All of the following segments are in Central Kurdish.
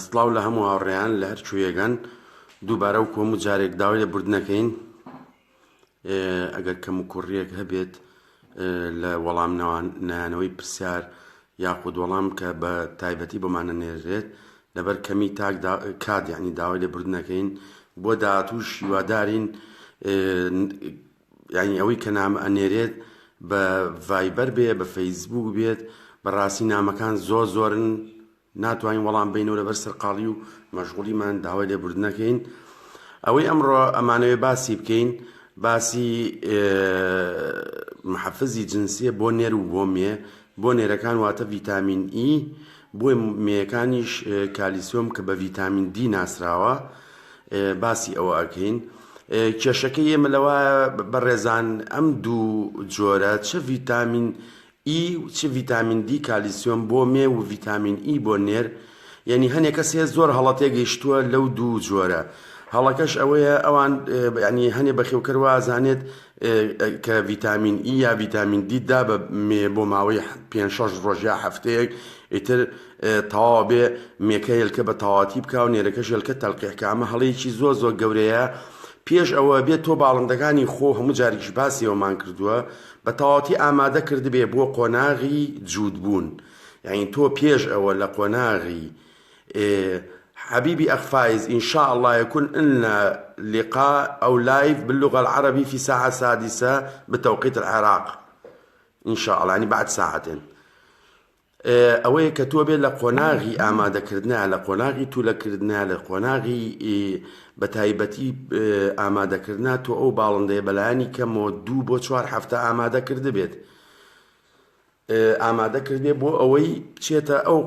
سڵاو لە هەموو هاوڕێیان لە هەر کوێگەن دووبارە و کۆم و جارێک داوای لە بردنەکەین ئەگەر کەم و کوڕیەک هەبێت لە وەڵام نانەوەی پرسیار یاخود وەڵام کە بە تایبەتی بۆمانە نێرێت لەبەر کەمی کات یعنی داوای لە بردنەکەین بۆ داهاتوو هیوادارین یعنی ئەوەی کە نامە ئەنێرێت بە ڤایبەر بێ بە فەیسبوک بێت بەڕاستی نامەکان زۆرن ناتوانین وەڵام بینەوە لەبەر سەرقاڵی و مەشغوڵیمان داوای لێبوردنەکەین. ئەوەی ئەمڕۆ ئەمانەوێ باسی بکەین باسی محەفزی جنسیە بۆ نێر و بۆ مێ. بۆ نێرەکان واتە ڤیتامین ئی، بۆ مێیەکانیش کالیسیۆم کە بە ڤیتامین دی ناسراوە باسی ئەوە ئەکەین. کێشەکەی ئێمە لەوایە بەڕێزان ئەم دوو جۆرە چه ڤیتامین ئی و چه ڤیتامین دی کالیسیۆم بۆ مێ و ڤیتامین ئی بۆ نێر، یعنی هەنێک کەسێ زۆر هەڵەتێ گەیشتووە لەو دوو جۆرە. هەڵەکەش ئەوەیە ئەوان ینی هەنێ بەخێوکەرەوە ئازانێت کە ڤیتامین ئی یا ڤیتامین دی دا بە مێ بۆ ماوەی 5-6 ڕۆژ یا هەفتەیەک ئیتر تەواو بێ مێکە هێلکە بە تەواتی بکە و نێرەکەش هێلکە تەلقیحکە. ئەمە هەڵەیەکی زۆر گەورەیە. پێش ئەوە بێت تۆ باڵندەکانی خۆ هەموو جارێکیش باسی ئەومان کردووە بە تەواتی ئامادە کردبێ بۆ قۆناغی جوودبوون. یعنی تۆ پێش ئەوە لە قۆناغی حبيبي أخ فايز إن شاء الله يكون لنا لقاء أو لايف باللغة العربية في ساعة 6 بتوقيت العراق إن شاء الله، يعني بعد ساعتين. ئەوەیە کە تۆ بێت لە قۆناغی ئامادەکردنا لە قۆناغی توولەکردنا لە قۆناغی بە تایبەتی ئامادەکردنا تۆ ئەو باڵندەیە بەلایانی کەمەوە 2 بۆ 4 هەفتە ئامادە کرد بێت ئامادە کردێ بۆ ئەوەی بچێتە ئەو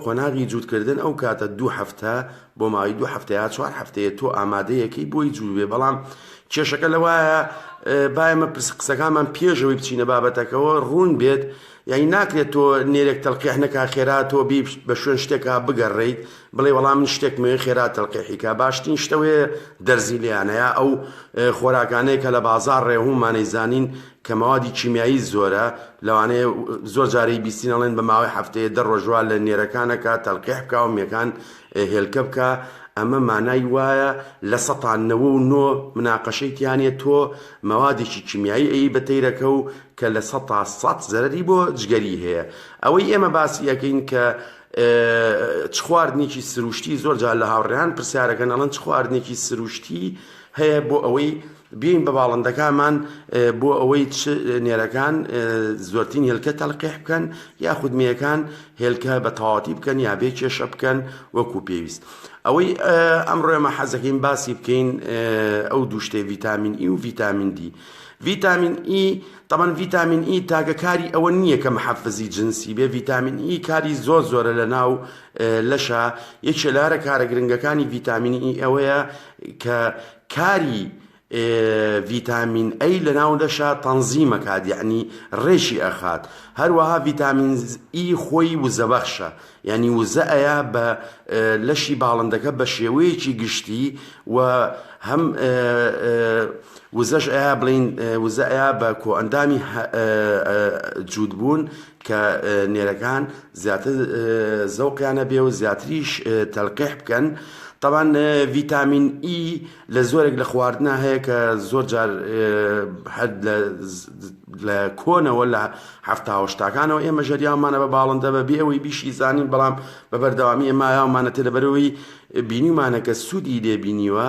قۆناغی جوودکردن ئەو کاتە 2 هەفتە بۆ ماوەی 2 هەفتە یا 4 هەفتەیە تۆ ئامادەیەکەی بۆی جوود بێ. بەڵام کێشەکە لەوایە با ئێمە قسەکانمان پێشەوەی بچینە بابەتەکەەوە ڕوون بێت. یعنی ناکرێت تۆ نێرێک تەلقیح نەکا خێرا تۆ بی بە شوێن شتێکا بگەڕێیت بڵێ وەڵام من شتێکمێ خێرا تەلقیحیکا. باشترین شتەوەیە دەرزی لیانەیە ئەو خۆراکانەیە کە لە بازار ڕێهومانەی زانین کە مەوادی کیمیایی زۆرە لەوانەیە زۆر جارەی بیستینەڵێن بە ماوەی هەفتەیە 10 ڕۆژوە لە نێرەکانەکە تەلقیح بکە و مێکان هێلکە بکە. ئەمە مانای وایە لە 99 مناقەشەی تیانێ تۆ مەوادێکی کیمیایی ئەی بەتەیرەکە و کە لە 100 زەرەری بۆ جگەری هەیە. ئەوەی ئێمە باسی یەکەین کە چ خواردنێکی سروشتی زۆر جار لە هاوڕێیان پرسیارەکەن ئەڵەن چ خواردنێکی سروشتی هەیە بۆ ئەوەی بین بە باڵندەکانمان بۆ ئەوەی نێرەکان زۆرترین هێلکە تەلقیح بکەن یاخود مێیەکان هێلکە بە تەواتی بکەن یا بێ کێشە بکەن وەکو پێویست. ئەوەی ئەمڕۆ ئێمە حەزەکەین باسی بکەین ئەو دوو شتێ ڤیتامین ئی و ڤیتامین دی. ڤیتامین ئی طبعا ڤیتامین ئی تاگە کاری ئەوە نییە کە محەفزی جنسی بێ. ڤیتامین ئی کاری زۆرە لە ناو لەشە. یەکێ لارە کارە گرنگەکانی ڤیتامین ئی ئەوەیە کە کاری ڤیتامین ئەی لە ناو لەشە تەنزیمەکات یعنی ڕێژی ئەخات. هەروەها ڤیتامین ئی خۆی وزەبەخشە یعنی وزە ئەیە بە لەشی باڵندەکە بە شێوەیەکی گشتی و هەم وزەش ئەیە بڵین وزە ئەیە بە کۆئەندامی جوودبوون کە نێرەکان زیاتر زەوقیانە بێ و زیاتریش تەلقیح بکەن. طبعا ڤیتامین ئی لە زۆرێک لە خواردنا هەیە کە زۆر جار لە کۆنەوە لە 70-80کانەوە ئێمە ژەریاومانە بە باڵندە بەبێ ئەوەی بیشی زانین، بەڵام بە بەردەوامی ئێمایاومانەتە لەبەرەوەی بینیمانە کە سوودی لێبینیوە.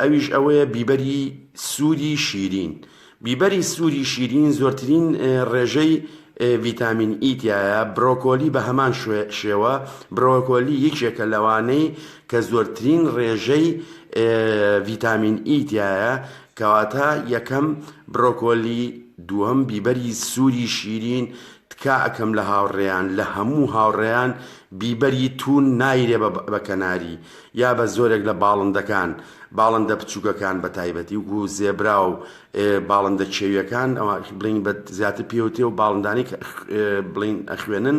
ئەویش ئەوەیە بیبەری سووری شیرین. بیبەری سووری شیرین زۆرترین ڕێژەی ڤیتامین ئی تایە. برۆکۆلی بە هەمان شێوە. برۆکۆلی یەکێکە لەوانەی کە زۆرترین ڕێژەی ڤیتامین ئی تایە کەواتە یەکەم برۆکۆلی، دووەم بیبەری سووری شیرین. تکا ئەکەم لە هاوڕێیان لە هەموو هاوڕێیان بیبەری تون نایرێ بە کەناری یا بە زۆرێک لە باڵندەکان باڵندە بچووکەکان بە تایبەتی وکو زێبرا و باڵندە کێویەکان ئەوە بڵین بە زیاتر پێوتێ و باڵندانی بڵین ئەخوێنن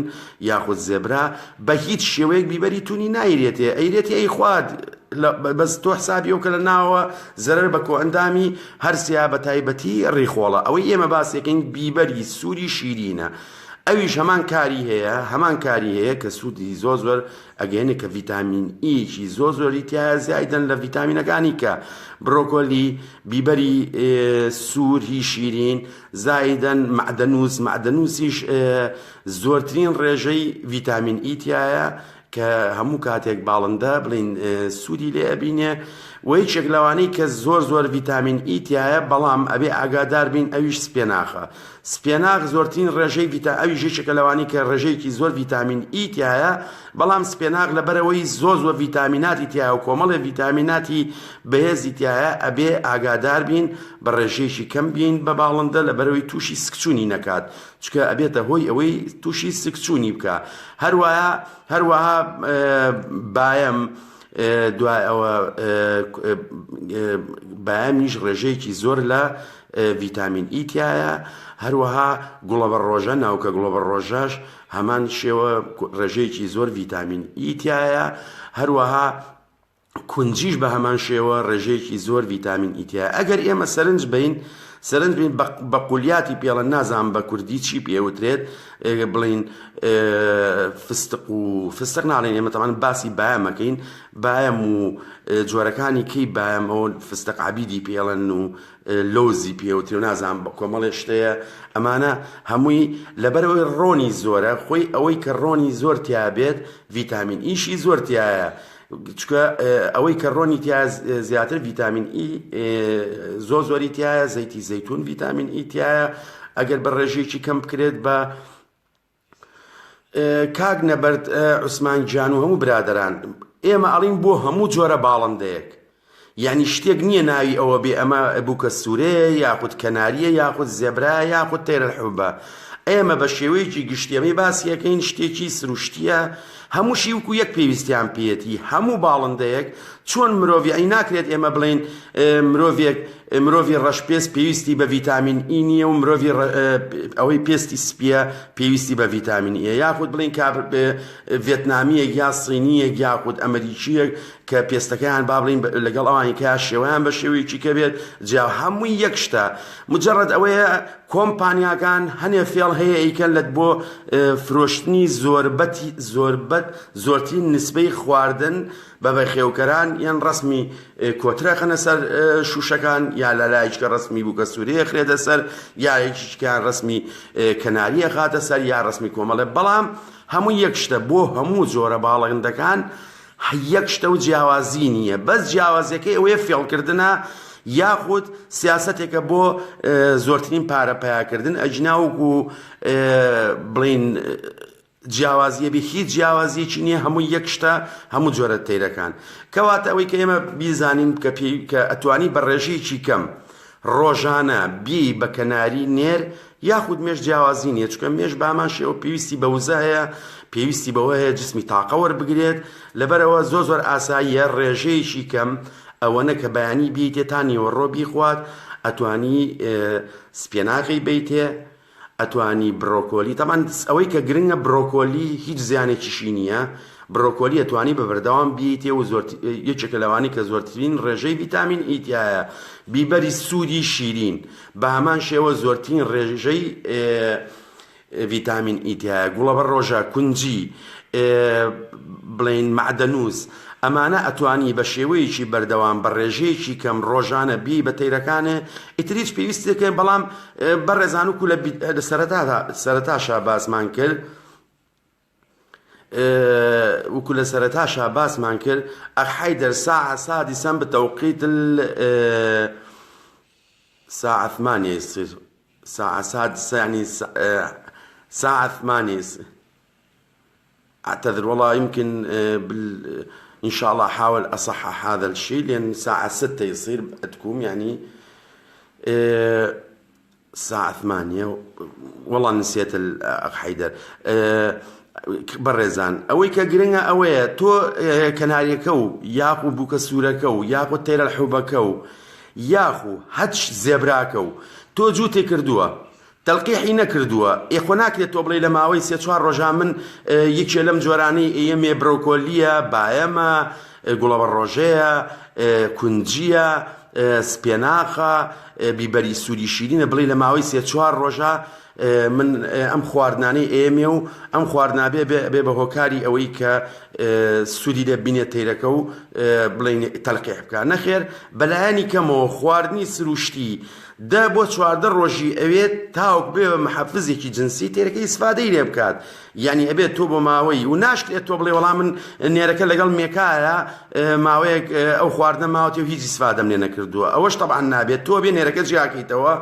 یاخود زێبرا بە هیچ شێوەیەک بیبەری تونی نایرێتێ ئەیرێتی ئەی خواد بەس تۆ حسابی ئەو کە لە ناوە زەرەر بە کۆئەندامی هەرسیا بە تایبەتی ڕێخۆڵە. ئەوەی ئێمە باسیەکەین بیبەری سووری شیرینە. ئەویش هەمان کاری هەیە کە سوودی زۆر ئەگەێنێ کە ڤیتامین ئیشی زۆری تایە زیادەن لە ڤیتامینەکانی کە بڕۆکۆلی، بیبەری سووری شیرین، زایدەن معدەنووسیش زۆرترین ڕێژەی ڤیتامین ئی تایە کە هەموو کاتێک باڵندە بڵین سوودی لێ ئەبینێ. و هیچێک لەوانەی کە زۆر ڤیتامین ئی تایە، بەڵام ئەبێ ئاگادار بین ئەویش سپێناخە. سپێناخ زۆرترین ڕێژەی ئەویش یەکێکە لەوانەی کە ڕێژەیەکی زۆر ڤیتامین ئی تایە، بەڵام سپێناخ لەبەرەوەی زۆر ڤیتامیناتی تایە و کۆمەڵێ ڤیتامیناتی بەهێزی تایە، ئەبێ ئاگادار بین بە ڕێژەیەکی کەم بین بە باڵندە لەبەرەوەی تووشی سکچوونی نەکات، چکە ئەبێتە هۆی ئەوەی تووشی سکچوونی بکە. هەروەها بایەم دوای ئەوە بایەمیش ڕێژەیەکی زۆر لە ڤیتامین ئی تایە. هەروەها گوڵەبە ڕۆژە، ناوکە گوڵەبە ڕۆژەش هەمان شێوە ڕێژەیەکی زۆر ڤیتامین ئی تایە. هەروەها کونجیش بە هەمان شێوە ڕێژەیەکی زۆر ڤیتامین ئی تایە. ئەگەر ئێمە سەرنج بین بە قولیاتی پێڵە، نازانم بە کوردی چی پێوترێت، بڵین فستق ناڵێن ئێمە تەمان باسی بایەمەکەین، بایەم و جۆرەکانی کەی بایەم ئەوە فستق عەبیدی پێڵەن و لۆزی پێوتری و نازانم بە کۆمەڵێ شتەیە. ئەمانە هەمووی لەبەرەوەی ڕۆنی زۆرە، خۆی ئەوەی کە ڕۆنی زۆر تیا بێت ڤیتامین ئیشی زۆر تایە، چکە ئەوەی کە ڕۆنی تیا زیاتر ڤیتامین ئی زۆری تایە. زەیتی زەیتون ڤیتامین ئی تایە. ئەگەر بە ڕێژەیەکی کەم بکرێت بە کاک نەبەرد عوسمان گیان و هەموو برادەران، ئێمە ئەڵین بۆ هەموو جۆرە باڵندەیەک، یعنی شتێک نییە ناوی ئەوە بێ ئەمە بووکە سوورەیە یاخود کەناریە یاخود زێبرایە یاخود تەیرەحوبە. ئێمە بە شێوەیەکی گشتیەمەی باسیەکەین شتێکی سروشتیە، هەمووشی وەکو یەک پێویستیان پێێتی. هەموو باڵندەیەک چۆن مرۆڤی ئەی ناکرێت ئێمە بڵین مرۆڤی ڕەشپێست پێویستی بە ڤیتامین ئی نییە و مرۆڤی ئەوەی پێستی سپیە پێویستی بە ڤیتامین ئیە، یاخود بڵین ڤێتنامیەک یا سینیەک یاخود ئەمریکیەک کە پێستەکەیان با بڵین لەگەڵ ئەوانی کە شێوەیان بە شێوەیەکی کە بێت جا هەمووی یەک شتە. مجرد ئەوەیە کۆمپانیاکان هەنێ فێڵ هەیە ئەیکەن لە بۆ فرۆشتنی زۆرترین نسبەی خواردن بە بەخێوکەران، یان ڕسمی کۆترە خەنە سەر شوشەکان، یا لە لایەکە ڕسمی بووکە سوورەیە خرێتە سەر، یا یەکیشکیان ڕسمی کەناریە خاتە سەر، یا ڕسمی کۆمەڵێ. بەڵام هەموو یەک شتە بۆ هەموو جۆرە باڵندەکان، یەک شتە و جیاوازی نییە. بەس جیاوازیەکەی ئەوەیە فێڵکردنە یاخود سیاسەتێکە بۆ زۆرترین پارە پەیاکردن. ئەجناوەکو بڵین جیاوازیە بێ، هیچ جیاوازیەکی نییە، هەموو یەک شتە هەموو جۆرە تەیرەکان. کەواتە ئەوەی کە ئێمە بیزانین کە ئەتوانی بە ڕێژەیەکی کەم ڕۆژانە بی بە کەناری نێر یاخود مێش جیاوازی نییە، چکە مێش بامان شێوە پێویستی بە وزە هەیە، پێویستی بەوە هەیە جسمی تاقە وەربگرێت. لەبەرەوە زۆر ئاساییە ڕێژەیەکی کەم ئەوەنە کە بەیانی بیتێ تا نیوەڕۆ بیخوات. ئەتوانی سپێناغی بیتێ، ئەتوانی برۆکۆلی. تەمان ئەوەی کە گرنگە برۆکۆلی هیچ زیانێکیشی نییە. برۆکۆلی ئەتوانی بە بەردەوام بیتێ و یەکێکە لەوانی کە زۆرترین ڕێژەی ڤیتامین ئی تایە. بیبەری سوودی شیرین بە هەمان شێوە زۆرترین ڕێژەی ڤیتامین ئی تایە. گوڵەبە ڕۆژە، کونجی، بڵین معدەنووس، ئەمانە ئەتوانی بە شێوەیەکی بەردەوام بە ڕێژەیەکی کەم ڕۆژانە بی بە تەیرەکانێ. ئیتریش پێویست دەکەن، بەڵام بەڕێزان وکو لە سەرەتاشا باسمان کرد، وكل سرتاشا باس مانكر أحيدر ساعة سادسا بتوقيت ساعة 8 يصير ساعة سادسة، يعني ساعة 8. أعتذر والله، يمكن إن شاء الله أحاول أصحح هذا الشيء، لأن ساعة 6 يصير تكون يعني ساعة 8. والله نسيت الأخ حيدر. بەڕێزان ئەوەی کە گرنگە ئەوەیە تۆ کەناریەکە و یاخو بووکە سوورەکە و یاخو تەیرەحوبەکە و یاخو هەچ زێبراکە و تۆ جووتێ کردووە تەلقیحی نەکردووە، ئێخۆ ناکرێت تۆ بڵێ لە ماوەی 3-4 ڕۆژان من یەکێ لەم جۆرانەی ئێمێ برۆکۆلیە، بایەمە، گوڵەبە ڕۆژەیە، کونجیە، سپێناخە، بیبەری سووری شیرینە، بڵێ لە ماوەی 3-4 ڕۆژە من ئەم خواردنانەی ئێمێ و ئەم خواردنابێ بێ بە هۆکاری ئەوەی کە سوودی لێ بینێت تەیرەکە و بڵین تەلقیح بکە. نەخێر بەلایانی کەمەوە خواردنی سروشتی دا بۆ 14 ڕۆژی ئەوێت تاوک بێ بە محەفزێکی جنسی تێرەکەی ئیسفادەی لێ بکات. یعنی ئەبێت تۆ بۆ ماوەی و ناشکرێت تۆ بڵێ وەڵام من نێرەکە لەگەڵ مێکایە ماوەیەک ئەو خواردنە ماوەتی و هیچ ئیسفادەم لێ نەکردووە. ئەوەش تەبعاً نابێت تۆ بێ نێرەکە جیاکەیتەوە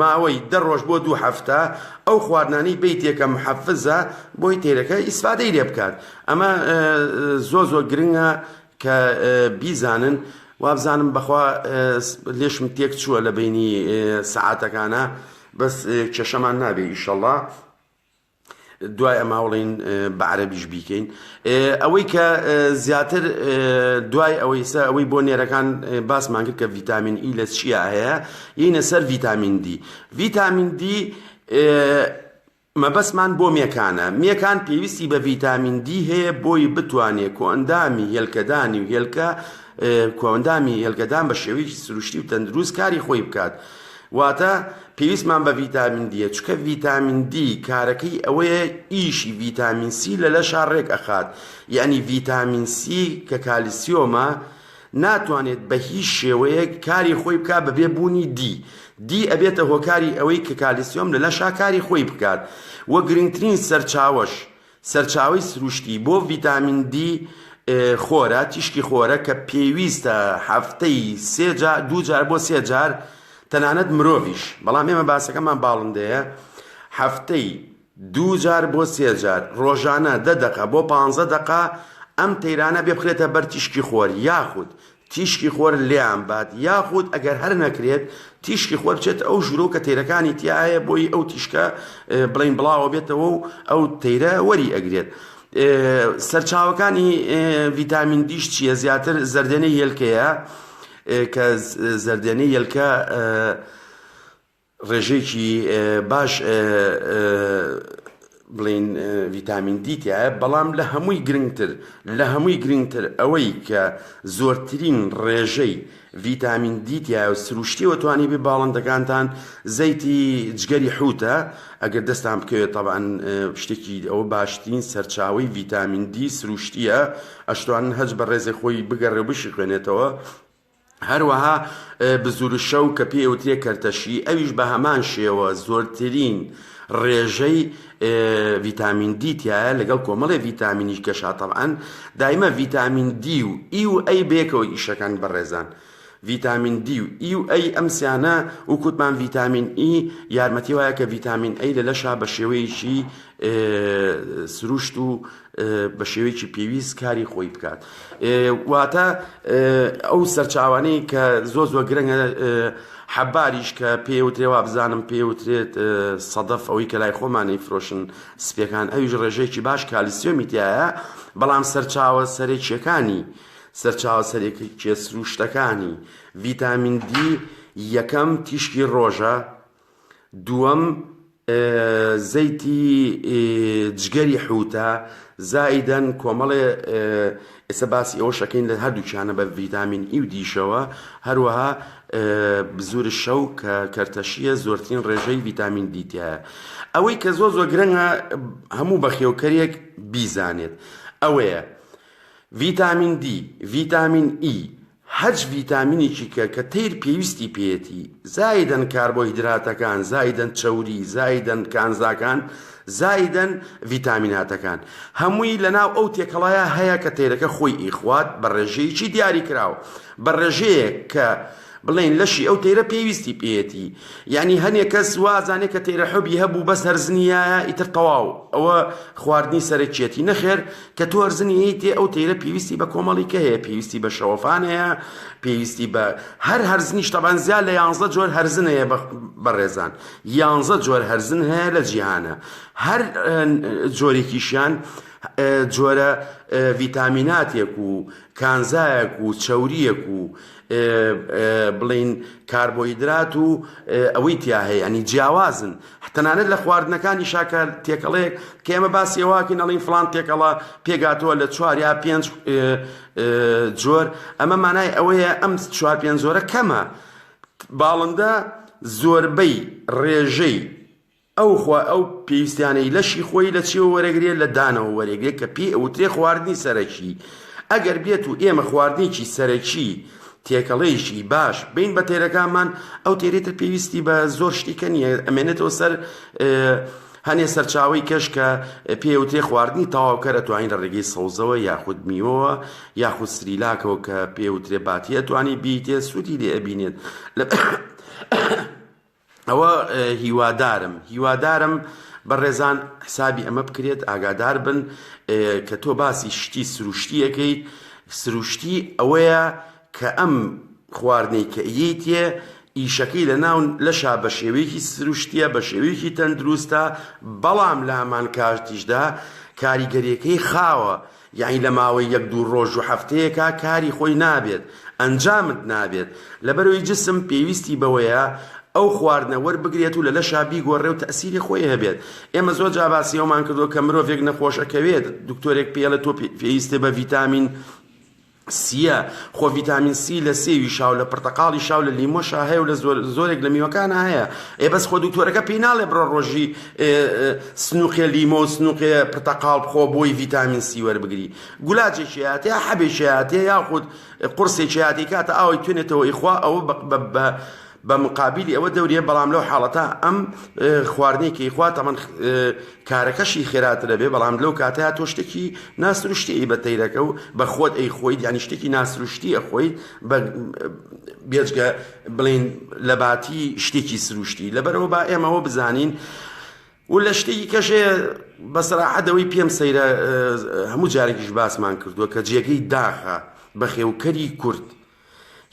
ماوەی 10 ڕۆژ بۆ 2 هەفتە ئەو خواردنانەی بیتێکە محەفزە بۆی تێرەکە ئیسفادەی لێ بکات. ئەمە زۆر گرنگە کە بیزانن. وابزانم بەخوا لێشم تێک چووە لە بینی سەعاتەکانە بەس کێشەمان نابێ ئیشەڵڵا دوای ئەماوڵین بە عەرەبیش بیکەین. ئەوەی کە زیاتر دوای ئەوەی بۆ نێرەکان باسمان کرد کە ڤیتامین ئی لە چیا هەیە یینە سەر ڤیتامین دی. ڤیتامین دی مەبەستمان بۆ مێکانە. مێکان پێویستی بە ڤیتامین دی هەیە بۆی بتوانێت کۆئەندامی هێلکەدانی و هێلکە کۆئەندامی هێلکەدان بە شێوەیەکی سروشتی و تەندروست کاری خۆی بکات. واتە پێویستمان بە ڤیتامین دیە چونکە ڤیتامین دی کارەکەی ئەوەیە ئیشی ڤیتامین سی لە لەشا ڕێک ئەخات. یعنی ڤیتامین سی کە کالیسیۆمە ناتوانێت بە هیچ شێوەیەک کاری خۆی بکات بەبێ بوونی دی ئەبێتە هۆکاری ئەوەی کە کالیسیۆم لە لەشا کاری خۆی بکات. وە گرنگترین سەرچاوەی سروشتی بۆ ڤیتامین دی خۆرە تیشکی خۆرە کە پێویستە هەفتەی 2 جار بۆ 3 جار تەنانەت مرۆڤیش بەڵام ئێمە باسەکەمان باڵندەیە هەفتەی 2 جار بۆ 3 جار ڕۆژانە 10 دقە بۆ 15 دقە ئەم تەیرانە بێ بخرێتە بەر تیشکی خۆر یاخود تیشکی خۆر لێیان بات یاخود ئەگەر هەر نەکرێت تیشکی خۆر بچێت ئەو ژوورۆ کە تەیرەکانی تیایە بۆی ئەو تیشکە بڵین بڵاوە بێتەوە و ئەو تەیرە وەری ئەگرێت. سەرچاوەکانی ڤیتامین دیش چییە؟ زیاتر زەردێنەی هێلکەیە کە زەردێنەی هێلکە ڕێژەیەکی باش بڵین ڤیتامین دی تایە بەڵام لە هەمووی گرنگتر ئەوەی کە زۆرترین ڕێژەی ڤیتامین دی تایە و سروشتیەوە توانی بێ باڵندەکانتان زەیتی جگەری حوتە ئەگەر دەستان بکەوێت تەبعاً شتێکی ئەوە باشترین سەرچاوەی ڤیتامین دی سروشتیە ئەشتوانن هەج بە ڕێزی خۆی بگەڕێ و بشکێنێتەوە. هەروەها بزور شەو کە پێوترێ کەرتەشی ئەویش بە هەمان شێوە زۆرترین ڕێژەی ڤیتامین دی تایە لەگەڵ کۆمەڵی ڤیتامینی کەشا تەبعاً دایمە ڤیتامین دی و ئی و ئەی بێکەوە ئیشەکان بەڕێزان. ڤیتامین دی و ئی و ئەی ئەم سیانە وکوتمان ڤیتامین ئی یارمەتی وایە کە ڤیتامین ئەی لە لەشا بە شێوەیەکی سروشت و بە شێوەیەکی پێویست کاری خۆی بکات. واتە ئەو سەرچاوانەی کە زۆر گرنگە حەباریش کە پێوترێ وا بزانم پێوترێت سەدەف ئەوەی کە لای خۆمانی فرۆشن سپیەکان ئەویش ڕێژەیەکی باش کالیسیۆمی تایە بەڵام سەرچاوە سەرێکی سروشتەکانی ڤیتامین دی یەکەم تیشکی ڕۆژە، دووەم زەیتی جگەری حوتە زائیدەن کۆمەڵێ ئێستا باسی ئەوە شەکەین لە هەردووچیانە بە ڤیتامین ئی و دیشەوە هەروەها بزور شەو کە کەرتەشیە زۆرترین ڕێژەی ڤیتامین دی تایە. ئەوەی کە زۆر گرنگە هەموو بەخێوکەرێک بیزانێت ئەوەیە ڤیتامین دی، ڤیتامین ئی، هەج ڤیتامینێکی کە تەیر پێویستی پێیەتی زایدەن کاربۆهیدراتەکان، زایدەن چەوری، زایدەن کانزاکان، زایدەن ڤیتامیناتەکان هەمووی لەناو ئەو تێکەڵایە هەیە کە تێرەکە خۆی ئیخوات بە ڕێژەیەکی دیاری کراوە بە ڕێژەیەک کە بڵێن لەشی ئەو تەیرە پێویستی پێیەتی. یعنی هەنێک کەس وازانێت کە تەیرە حوبی هەبوو بەس هەرزنیایە ئیتر تەواو ئەوە خواردنی سەرەکیەتی نەخێر کە تۆ هەرزنی تێ ئەو تەیرە پێویستی بە کۆمەڵی کە هەیە، پێویستی بە شەوەفان هەیە، پێویستی بە هەر هەرزنیش تەبەن زیاد لە 11 جۆر هەرزن هەیە بەڕێزان 11 جۆر هەرزن هەیە لە جیهانە هەر جۆرێکیشیان جۆرە ڤیتامیناتێک و کانزایەک و چەوریەک و بڵین کاربۆهیدرات و ئەوەی تیا هەیە ئەنی جیاوازن تەنانەت لە خواردنەکانی شاکە تێکەڵەیەک کە ئێمە باسی ئەوواکەین ئەڵێن فڵان تێکەڵە پێگاتەوە لە 4 یا 5 جۆر ئەمە مانای ئەوەیە ئەم 4-5 جۆرە کەمە. باڵندە زۆربەی ڕێژەی ئەو پێویستیانەی لەشی خۆی لە چێوە وەرەگرێت لە دانەوە وەرەگرێت کە پێی ئەوترێ خواردنی سەرەکی. ئەگەر بێت و ئێمە خواردنێکی سەرەکی تێکەڵەیەکی باش بین بە تێرەکانمان ئەو تێرێتر پێویستی بە زۆر شتێکە نییە، ئەمێنێتەوە سەر هەنێ سەرچاوی کەش کە پێوتێ خواردنی تەواوکە دەتوانین لە ڕێگەی سەوزەوە یاخود میوەوە یاخود سریلاکەوە کە پێوترێ باتیە توانی بیتێ سوودی لێ ئەبینێت. ئەوە هیوادارم بەڕێزان حسابی ئەمە بکرێت، ئاگادار بن کە تۆ باسی شتی سروشتیەکەیت. سروشتی ئەوەیە کە ئەم خواردنەی کە ئیتێ ئیشەکەی لە ناو لەشا بە شێوەیەکی سروشتیە، بە شێوەیەکی تەندروستە، بەڵام لە هەمان کاتیشدا کاریگەریەکەی خاوە، یعنی لە ماوەی 1-2 ڕۆژ و هەفتەیەکە کاری خۆی نابێت، ئەنجامت نابێت. لەبەرەوەی جسم پێویستی بەوەیە ئەو خواردنە وەربگرێت و لە لەشا بیگۆڕێ و تەسیری خۆی هەبێت. ئێمە زۆر جا باسی ئەومان کردووە کە مرۆڤێک نەخۆشەکەوێت دکتۆرێک پێڵێت تۆ پێویستە بە ڤیتامین سیە، خۆ ڤیتامین سی لە سێوی شاو، لە پرتەقاڵی شاو، لە لیمۆشا هەیە و لە زۆرێک لە میوەکانە هەیە. بەس خۆ دکتۆرەکە پێی ناڵێ بڕۆ ڕۆژی سنووقێ لیمۆ و سنووقێ پرتەقاڵ بخۆ بۆی ڤیتامین سی وەربگری. گولاجێکی هەیە، حەبێکی هەیە، یاخود قورسێکی هەیە کاتە ئاوی توێنێتەوە ئیخوا، ئەوە بە مقابلی ئەوە دەورێ. بەڵام لەو حاڵەتە ئەم خواردنێکی خوا تەمەن کارەکەشی خێراترە بێ، بەڵام لەو کاتەیە تۆ شتێکی ناسروشتی بە تەیرەکە و بە خۆت خۆیت، یانی شتێکی ناسروشتی ئەخۆیت بێجگە بڵین لە باتی شتێکی سروشتی. لەبەرەوە با ئێمەوە بزانین و لە شتێکی کەشەیە بەسەراحەتەوەی پێم سەیرە هەموو جارێکیش باسمان کردووە کە جێگەی داخە بە خێوکەری کورد.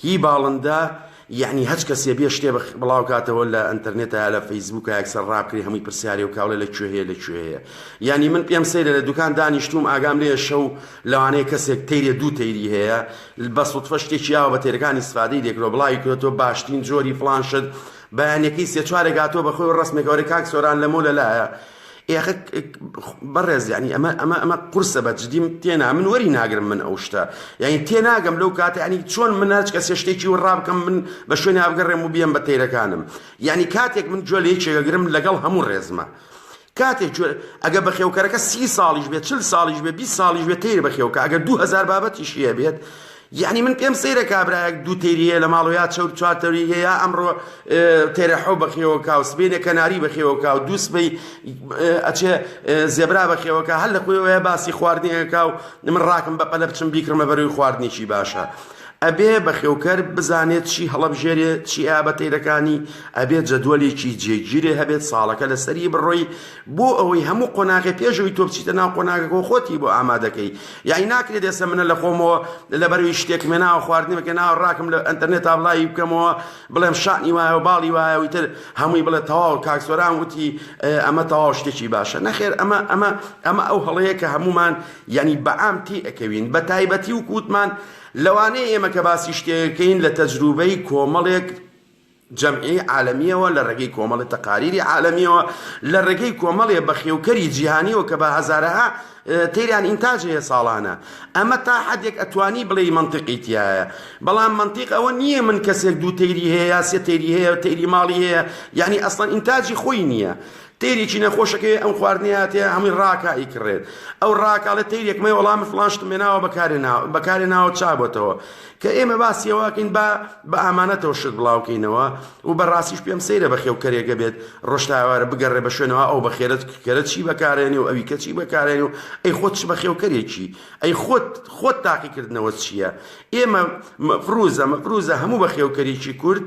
هی باڵندە یعنی هەچ کەسێ بێ شتێ بڵاو کاتەوە لە ئەنتەرنێتە لە فەیسبووکە یەکسەر ڕابکری هەمووی پرسیاری و کاولە لەکوێ. یعنی من پێم سەیرە لە دوکان دانیشتوم ئاگام لێ شەو لەوانەیە کەسێک تەیرێ 2 تەیری هەیە بە سوتفە شتێکی یاوە بە تێرەکانی استفادەی لێکرۆ بڵاوی کردۆ باشترین جۆری فڵان شت بەیانەکەی 3-4 گاتۆ بەخۆی ڕسمێکەوەی کاک سۆران لەمۆ لەلایە. بەڕێز یعنی ئەمە قورسە بە جدیم تێنا من وەری ناگرم من ئەو شتە، یعنی تێناگەم لەو کاتە، ینی چۆن من هەرچ کەسێ شتێکی وەڕا بکەم من بە شوێنی هەبگەڕێم و بێم بە تەیرەکانم. یعنی کاتێک من جۆ لە یەکێکەگرم لەگەڵ هەموو ڕێزمە، کاتێک ئەگە بە خێوکەرەکە 30 ساڵیش بێت، 40 ساڵیش بێت، 20 ساڵیش بێت تەیر بە خێوکە، ئەگەر 2000 بابەتیشیە بێت، یعنی من پێم سەیرە کابراایەک 2 تەیری هەیە لە ماڵۆیا 4 تەوری هەیە ئەمڕۆ تێرە حەو بەخێوەکە و سبێنێ کەناری بەخێوەکە و دووسبەی ئەچێ زێبرا بەخێوەکە هەر لە خۆیەوەیە باسی خواردنێکەکە و من ڕاکم بە پەلە بچم بیکڕمە بەروی خواردنێکی باشە. ئەبێ بە خێوکەر بزانێت چی هەڵەبژێرێت چی ئابە تەیرەکانی، ئەبێت جەدوەلێکی جێگیرێ هەبێت ساڵەکە لەسەری بڕۆی بۆ ئەوەی هەموو قۆناغی پێشەوەی تۆ بچیتە ناو قۆناغەکە و خۆتی بۆ ئامادەکەی. یعنی ناکرێت ئێستا منە لە خۆمەوە لەبەروی شتێک مێناوە خواردنی بکە ناوە ڕاکم لە ئەنتەرنێت ئابڵایی بکەمەوە بڵێم شانی وایە و باڵی وایە و تر هەمووی بڵێ تەواو کاکسۆران وتی ئەمە تەواو شتێکی باشە. نەخێر ئەمە ئەو هەڵەیە کە هەمومان یعنی بەعام تێ ئەکەوین، بە تایبەتی و کووتمان لەوانەیە ئێمە کە باسی شتێکەکەین لە تەجروبەی کۆمەڵێک جەمعی عالەمیەوە، لە ڕێگەی کۆمەڵی تەقاریری عالەمیەوە، لە ڕێگەی کۆمەڵێ بە خێوکەری جیهانیەوە کە بە هەزارەها تەیریان ئینتاج هەیە ساڵانە. ئەمە تا حدێک ئەتوانی بڵێ منتیقی تایە، بەڵام منتیق ئەوە نییە من کەسێک 2 تەیری هەیە، 3 تەیری هەیە، تەیری ماڵی هەیە، یعنی ئەسڵەن ئینتاجی خۆی نییە. تەیرێکی نەخۆشەکەی ئەم خواردنی هاتێ هەمووی ڕاکایی کڕێت، ئەو ڕاکاڵێت تەیرێکمەی وەڵامی فڵان شتم مێناوە بەکارێناوە چابەتەوە کە ئێمە باسیەوەکەین بە ئامانەتەوە شت بڵاوکەینەوە و بەڕاستیش پێم سەیرە بە خێوکەرێکە بێت ڕۆژتاوارە بگەڕێ بە شوێنەوە ئەو بە خێرت کەرە چی بەکارێنێ و ئەوی کە چی بەکارێنێ و ئەی خۆت چ بە خێوکەرێکی، ئەی خۆت تاقیکردنەوە چییە؟ ئێمە مەفروزە هەموو بە خێوکەرێکی کورد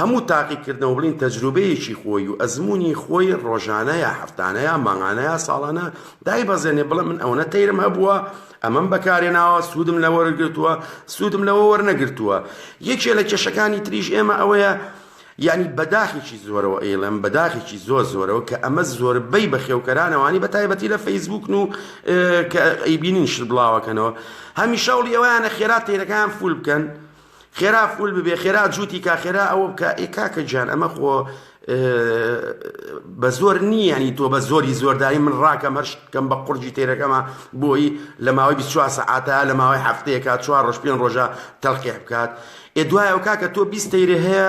هەموو تاقیکردنەوە بڵین تەجروبەیەکی خۆی و ئەزمموی خۆی ڕۆژانەیە، هەفتانەیە، مانگانەیە، ساڵانە دایبەزێنێ بڵێ من ئەوەنە تەیرم هەبووە، ئەمەم بەکارێناوە، سوودم لەوە وەرگرتووە، سوودم لەوە وەرنەگرتووە. یەکێ لە کێشەکانی تریش ئێمە ئەوەیە یعنی بەداخێکی زۆرەوە ئێڵم بەداخێکی زۆرەوە کە ئەمە زۆربەی بە خێوکەرانەوانی بە تایبەتی لە فەیسبووک و کە ئەیبینین شت بڵاوەکەنەوە هەمیشە وڵی ئەوەیانە خێرا تەیرەکان فول بکەن، خێرا فول ببێ، خێرا جووتی کا، خێرا ئەوە بکە. کاکە جان ئەمە خۆ بە زۆر نییە، ینی تۆ بە زۆری زۆرداری من ڕاکەم هەر شتکەم بە قورجی تێرەکەمە بۆی لە ماوەی 24 سەعاتە لە ماوەی هەفتەیەکە 4 ڕۆژ 5 ڕۆژە تەڵقیح بکات. دوایەوە کاکە تۆ 20 تەیرە هەیە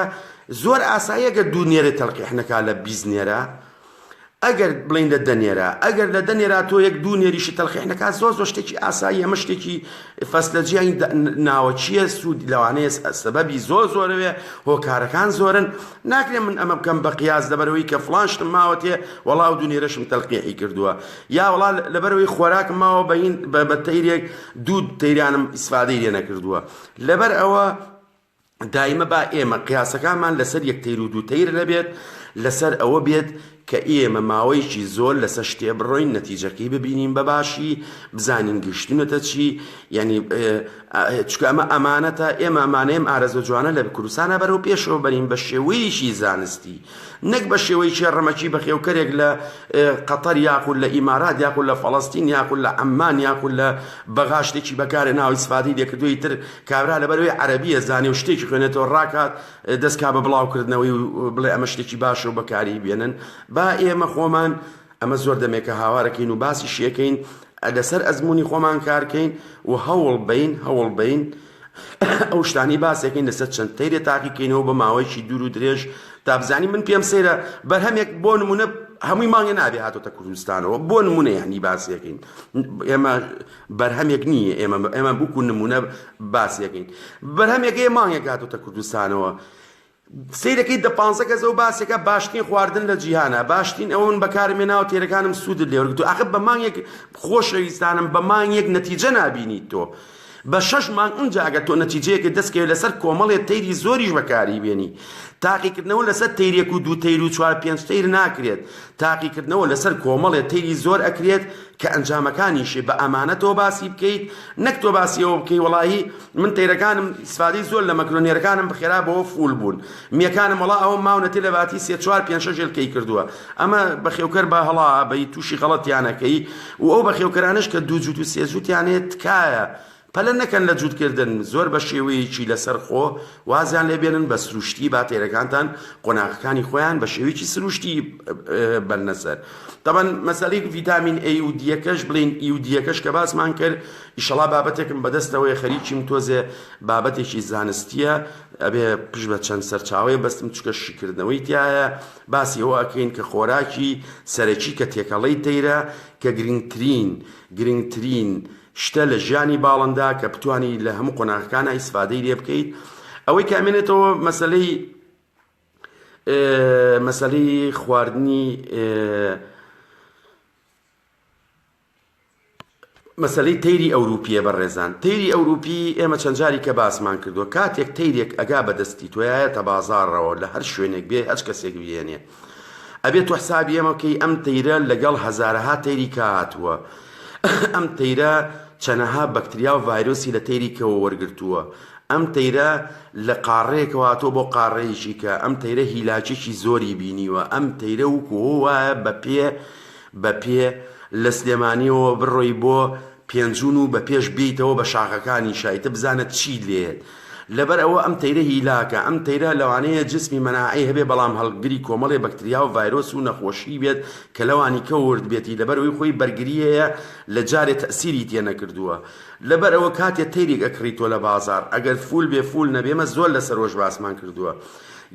زۆر ئاساییە گە 2 نێرە تەڵقیح نەکا لە 20 نێرە ئەگەر بڵین لە دەنێرە ئەگەر لە دەنێرا تۆ یەک دوو نێریشی تەلخیحنەکە زۆر شتێکی ئاسایی ئەمە شتێکی فەسلە جیانی ناوە چییە سوود لەوانەیە سەبەبی زۆرەوێ هۆکارەکان زۆرن ناکرێن من ئەمە بکەم بە قیاس لەبەرەوەی کە فڵان شتم ماوە تێ وەڵا و دوو نێرەشم تەلقیحی کردووە یا وەڵا لەبەرەوەی خۆراکم ماوە بە تەیرێک دوو تەیرانم ئیسفادەی لێ نەکردووە لەبەر ئەوە دایمە با ئێمە قیاسەکانمان لەسەر یەک تەیر و دوو تەیر نەبێت لەسەر ئەوە بێت کە ئێمە ماوەیەکی زۆر لەسەر شتێ بڕۆین نەتیجەکەی ببینین بە باشی بزانین گشتونەتە چی یعنی چکە ئەمە ئەمانەتە ئێمە ئەمانەیەم ئارەزە جوانە لە کوردستانە بەرەو پێشەوە بەرین بە شێوەیەکی زانستی نەک بە شێوەیەکی ڕەمەکی بە خێوکەرێک لە قەتەر یاخود لە ئیمارات یاخود لە فەڵەستین یاخود لە عەمان یاخود لە بەغا شتێکی بەکارێ ناو ئیسفادەی لێکردووی تر کابرا لەبەرەوەی عەرەبیە زانێ و شتێکی خوێنێتەوە ڕاکات دەستکا بە بڵاوکردنەوەی و بڵێ ئەمە شتێکی باشە و بەکاری بێنن با ئێمە خۆمان ئەمە زۆر دەمێکە هاوارەکەین و باسی شیەکەین لەسەر ئەزمموی خۆمان کارکەین و هەوڵ بین ئەو شتانی باسێکین لەسەر چەند تەیرێ تاقیکەینەوە بە ماوەیەکی دوور و درێژ تا بزانین من پێم سەیرە بەرهەمێک بۆ نمونە هەمووی مانگە نابێ هاتۆتە کوردستانەوە بۆ نمونە یعنی باسیەکەین ئێمە بەرهەمێک نییە ئێمە بووکو نمونە باسیەکەین بەرهەمێکەیە مانگێک هاتۆتە کوردستانەوە سیرەکەی دە 15 کەسە و باسێکە باشترین خواردن لە جیهانە باشترین ئەوەن بەکارمێناوە تێرەکانم سوودت لێوەرگرتووە ئاخر بە مانگێک خۆشەویستانم بە مانگێک نەتیجە نابینیت تۆ بە 6 مانگ ئەنجا ئەگەر تۆ نەتیجەیەکە دەستکەوێت لەسەر کۆمەڵێک تەیری زۆریش بەکاری بێنی تاقیکردنەوە لەسەر تەیرێک و دوو تەیر و 4-5 تەیر ناکرێت تاقیکردنەوە لەسەر کۆمەڵێک تەیری زۆر ئەکرێت کە ئەنجامەکانیشێ بە ئەمانە تۆ باسی بکەیت نەک تۆ باسیەوە بکەی وەڵاهی من تەیرەکانم ئیسفادەی زۆر لە مەکرۆنێرەکانم بخێرا بەوە فول بوون میەکانم وەڵا ئەوە ماونەتی لە باتی 3-4-5 ژێلکەی کردووە ئەمە بەخێوکەر بە هەڵا بەی تووشی غەڵەتیانەکەی و ئەو بەخێوکەرانش کە دوو جووت و سێ جووتیانێت تکایە پەلە نەکەن لە جووتکردن زۆر بە شێوەیەکی لەسەر خۆ وازیان لێبێنن بە سروشتی با تێرەکانتان قۆناغەکانی خۆیان بە شێوەیەکی سروشتی بەرنەسەر طبعا مەسەلەی ڤیتامین A و دیەکەش بڵین ئی و دیەکەش کە باسمان کرد ئیشەڵا بابەتێکم بەدەستەوەی خەریکیم تۆزێ بابەتێکی زانستیە ئەبێ پشت بە چەند سەرچاوەیە بەستم چکە شیکردنەوەی تایە باسی ئەوە ئەکەین کە خۆراکی سەرەکی کە تێکەڵەی تەیرە کە گرنگترین شتە لە ژیانی باڵندا کە بتوانی لە هەموو قۆناغەکانە ئیسفادەی لێ بکەیت ئەوەی کامێنێتەوە مەسەلەی خواردنی مەسەلەی تەیری ئەوروپیە بەڕێزان تەیری ئەوروپی ئێمە چەند جاری کە باسمان کردووە کاتێک تەیرێک ئەگا بەدەستی تۆیایەتە بازاڕەوە لە هەر شوێنێک بێ هەچ کەسێک بێنێ ئەبێت تۆ حسابی ئێمەکەی ئەم تەیرە لەگەڵ هەزارەها تەیری کە هاتووە ئەم تەیرە چەنەها بەکتریا و ڤایرۆسی لە تەیریکەوە وەرگرتووە ئەم تەیرە لە قاڕەیەکەوە هاتۆ بۆ قاڕەیەکی کە ئەم تەیرە هیلاچێکی زۆری بینیوە ئەم تەیرە وکو وایە بە پێ لە سلێمانیەوە بڕۆی بۆ پێنجون و بە پێش بیتەوە بە شاخەکانی شایتە بزانێت چی لێت لەبەر ئەوە ئەم تەیرە هیلاکە ئەم تەیرە لەوانەیە جسمی مەناعی هەبێ بەڵام هەڵگری کۆمەڵێ بەکتریا و ڤایرۆس و نەخۆشی بێت کە لەوانی کەورد بێتی لەبەر ئەوەی خۆی بەرگریەیە لە جارێ تەسیری تێ نەکردووە لەبەر ئەوە کاتێ تەیرێک ئەکڕیتۆ لە بازار ئەگەر فول بێ فول نەبێمە زۆر لەسەر ڕۆژ باسمان کردووە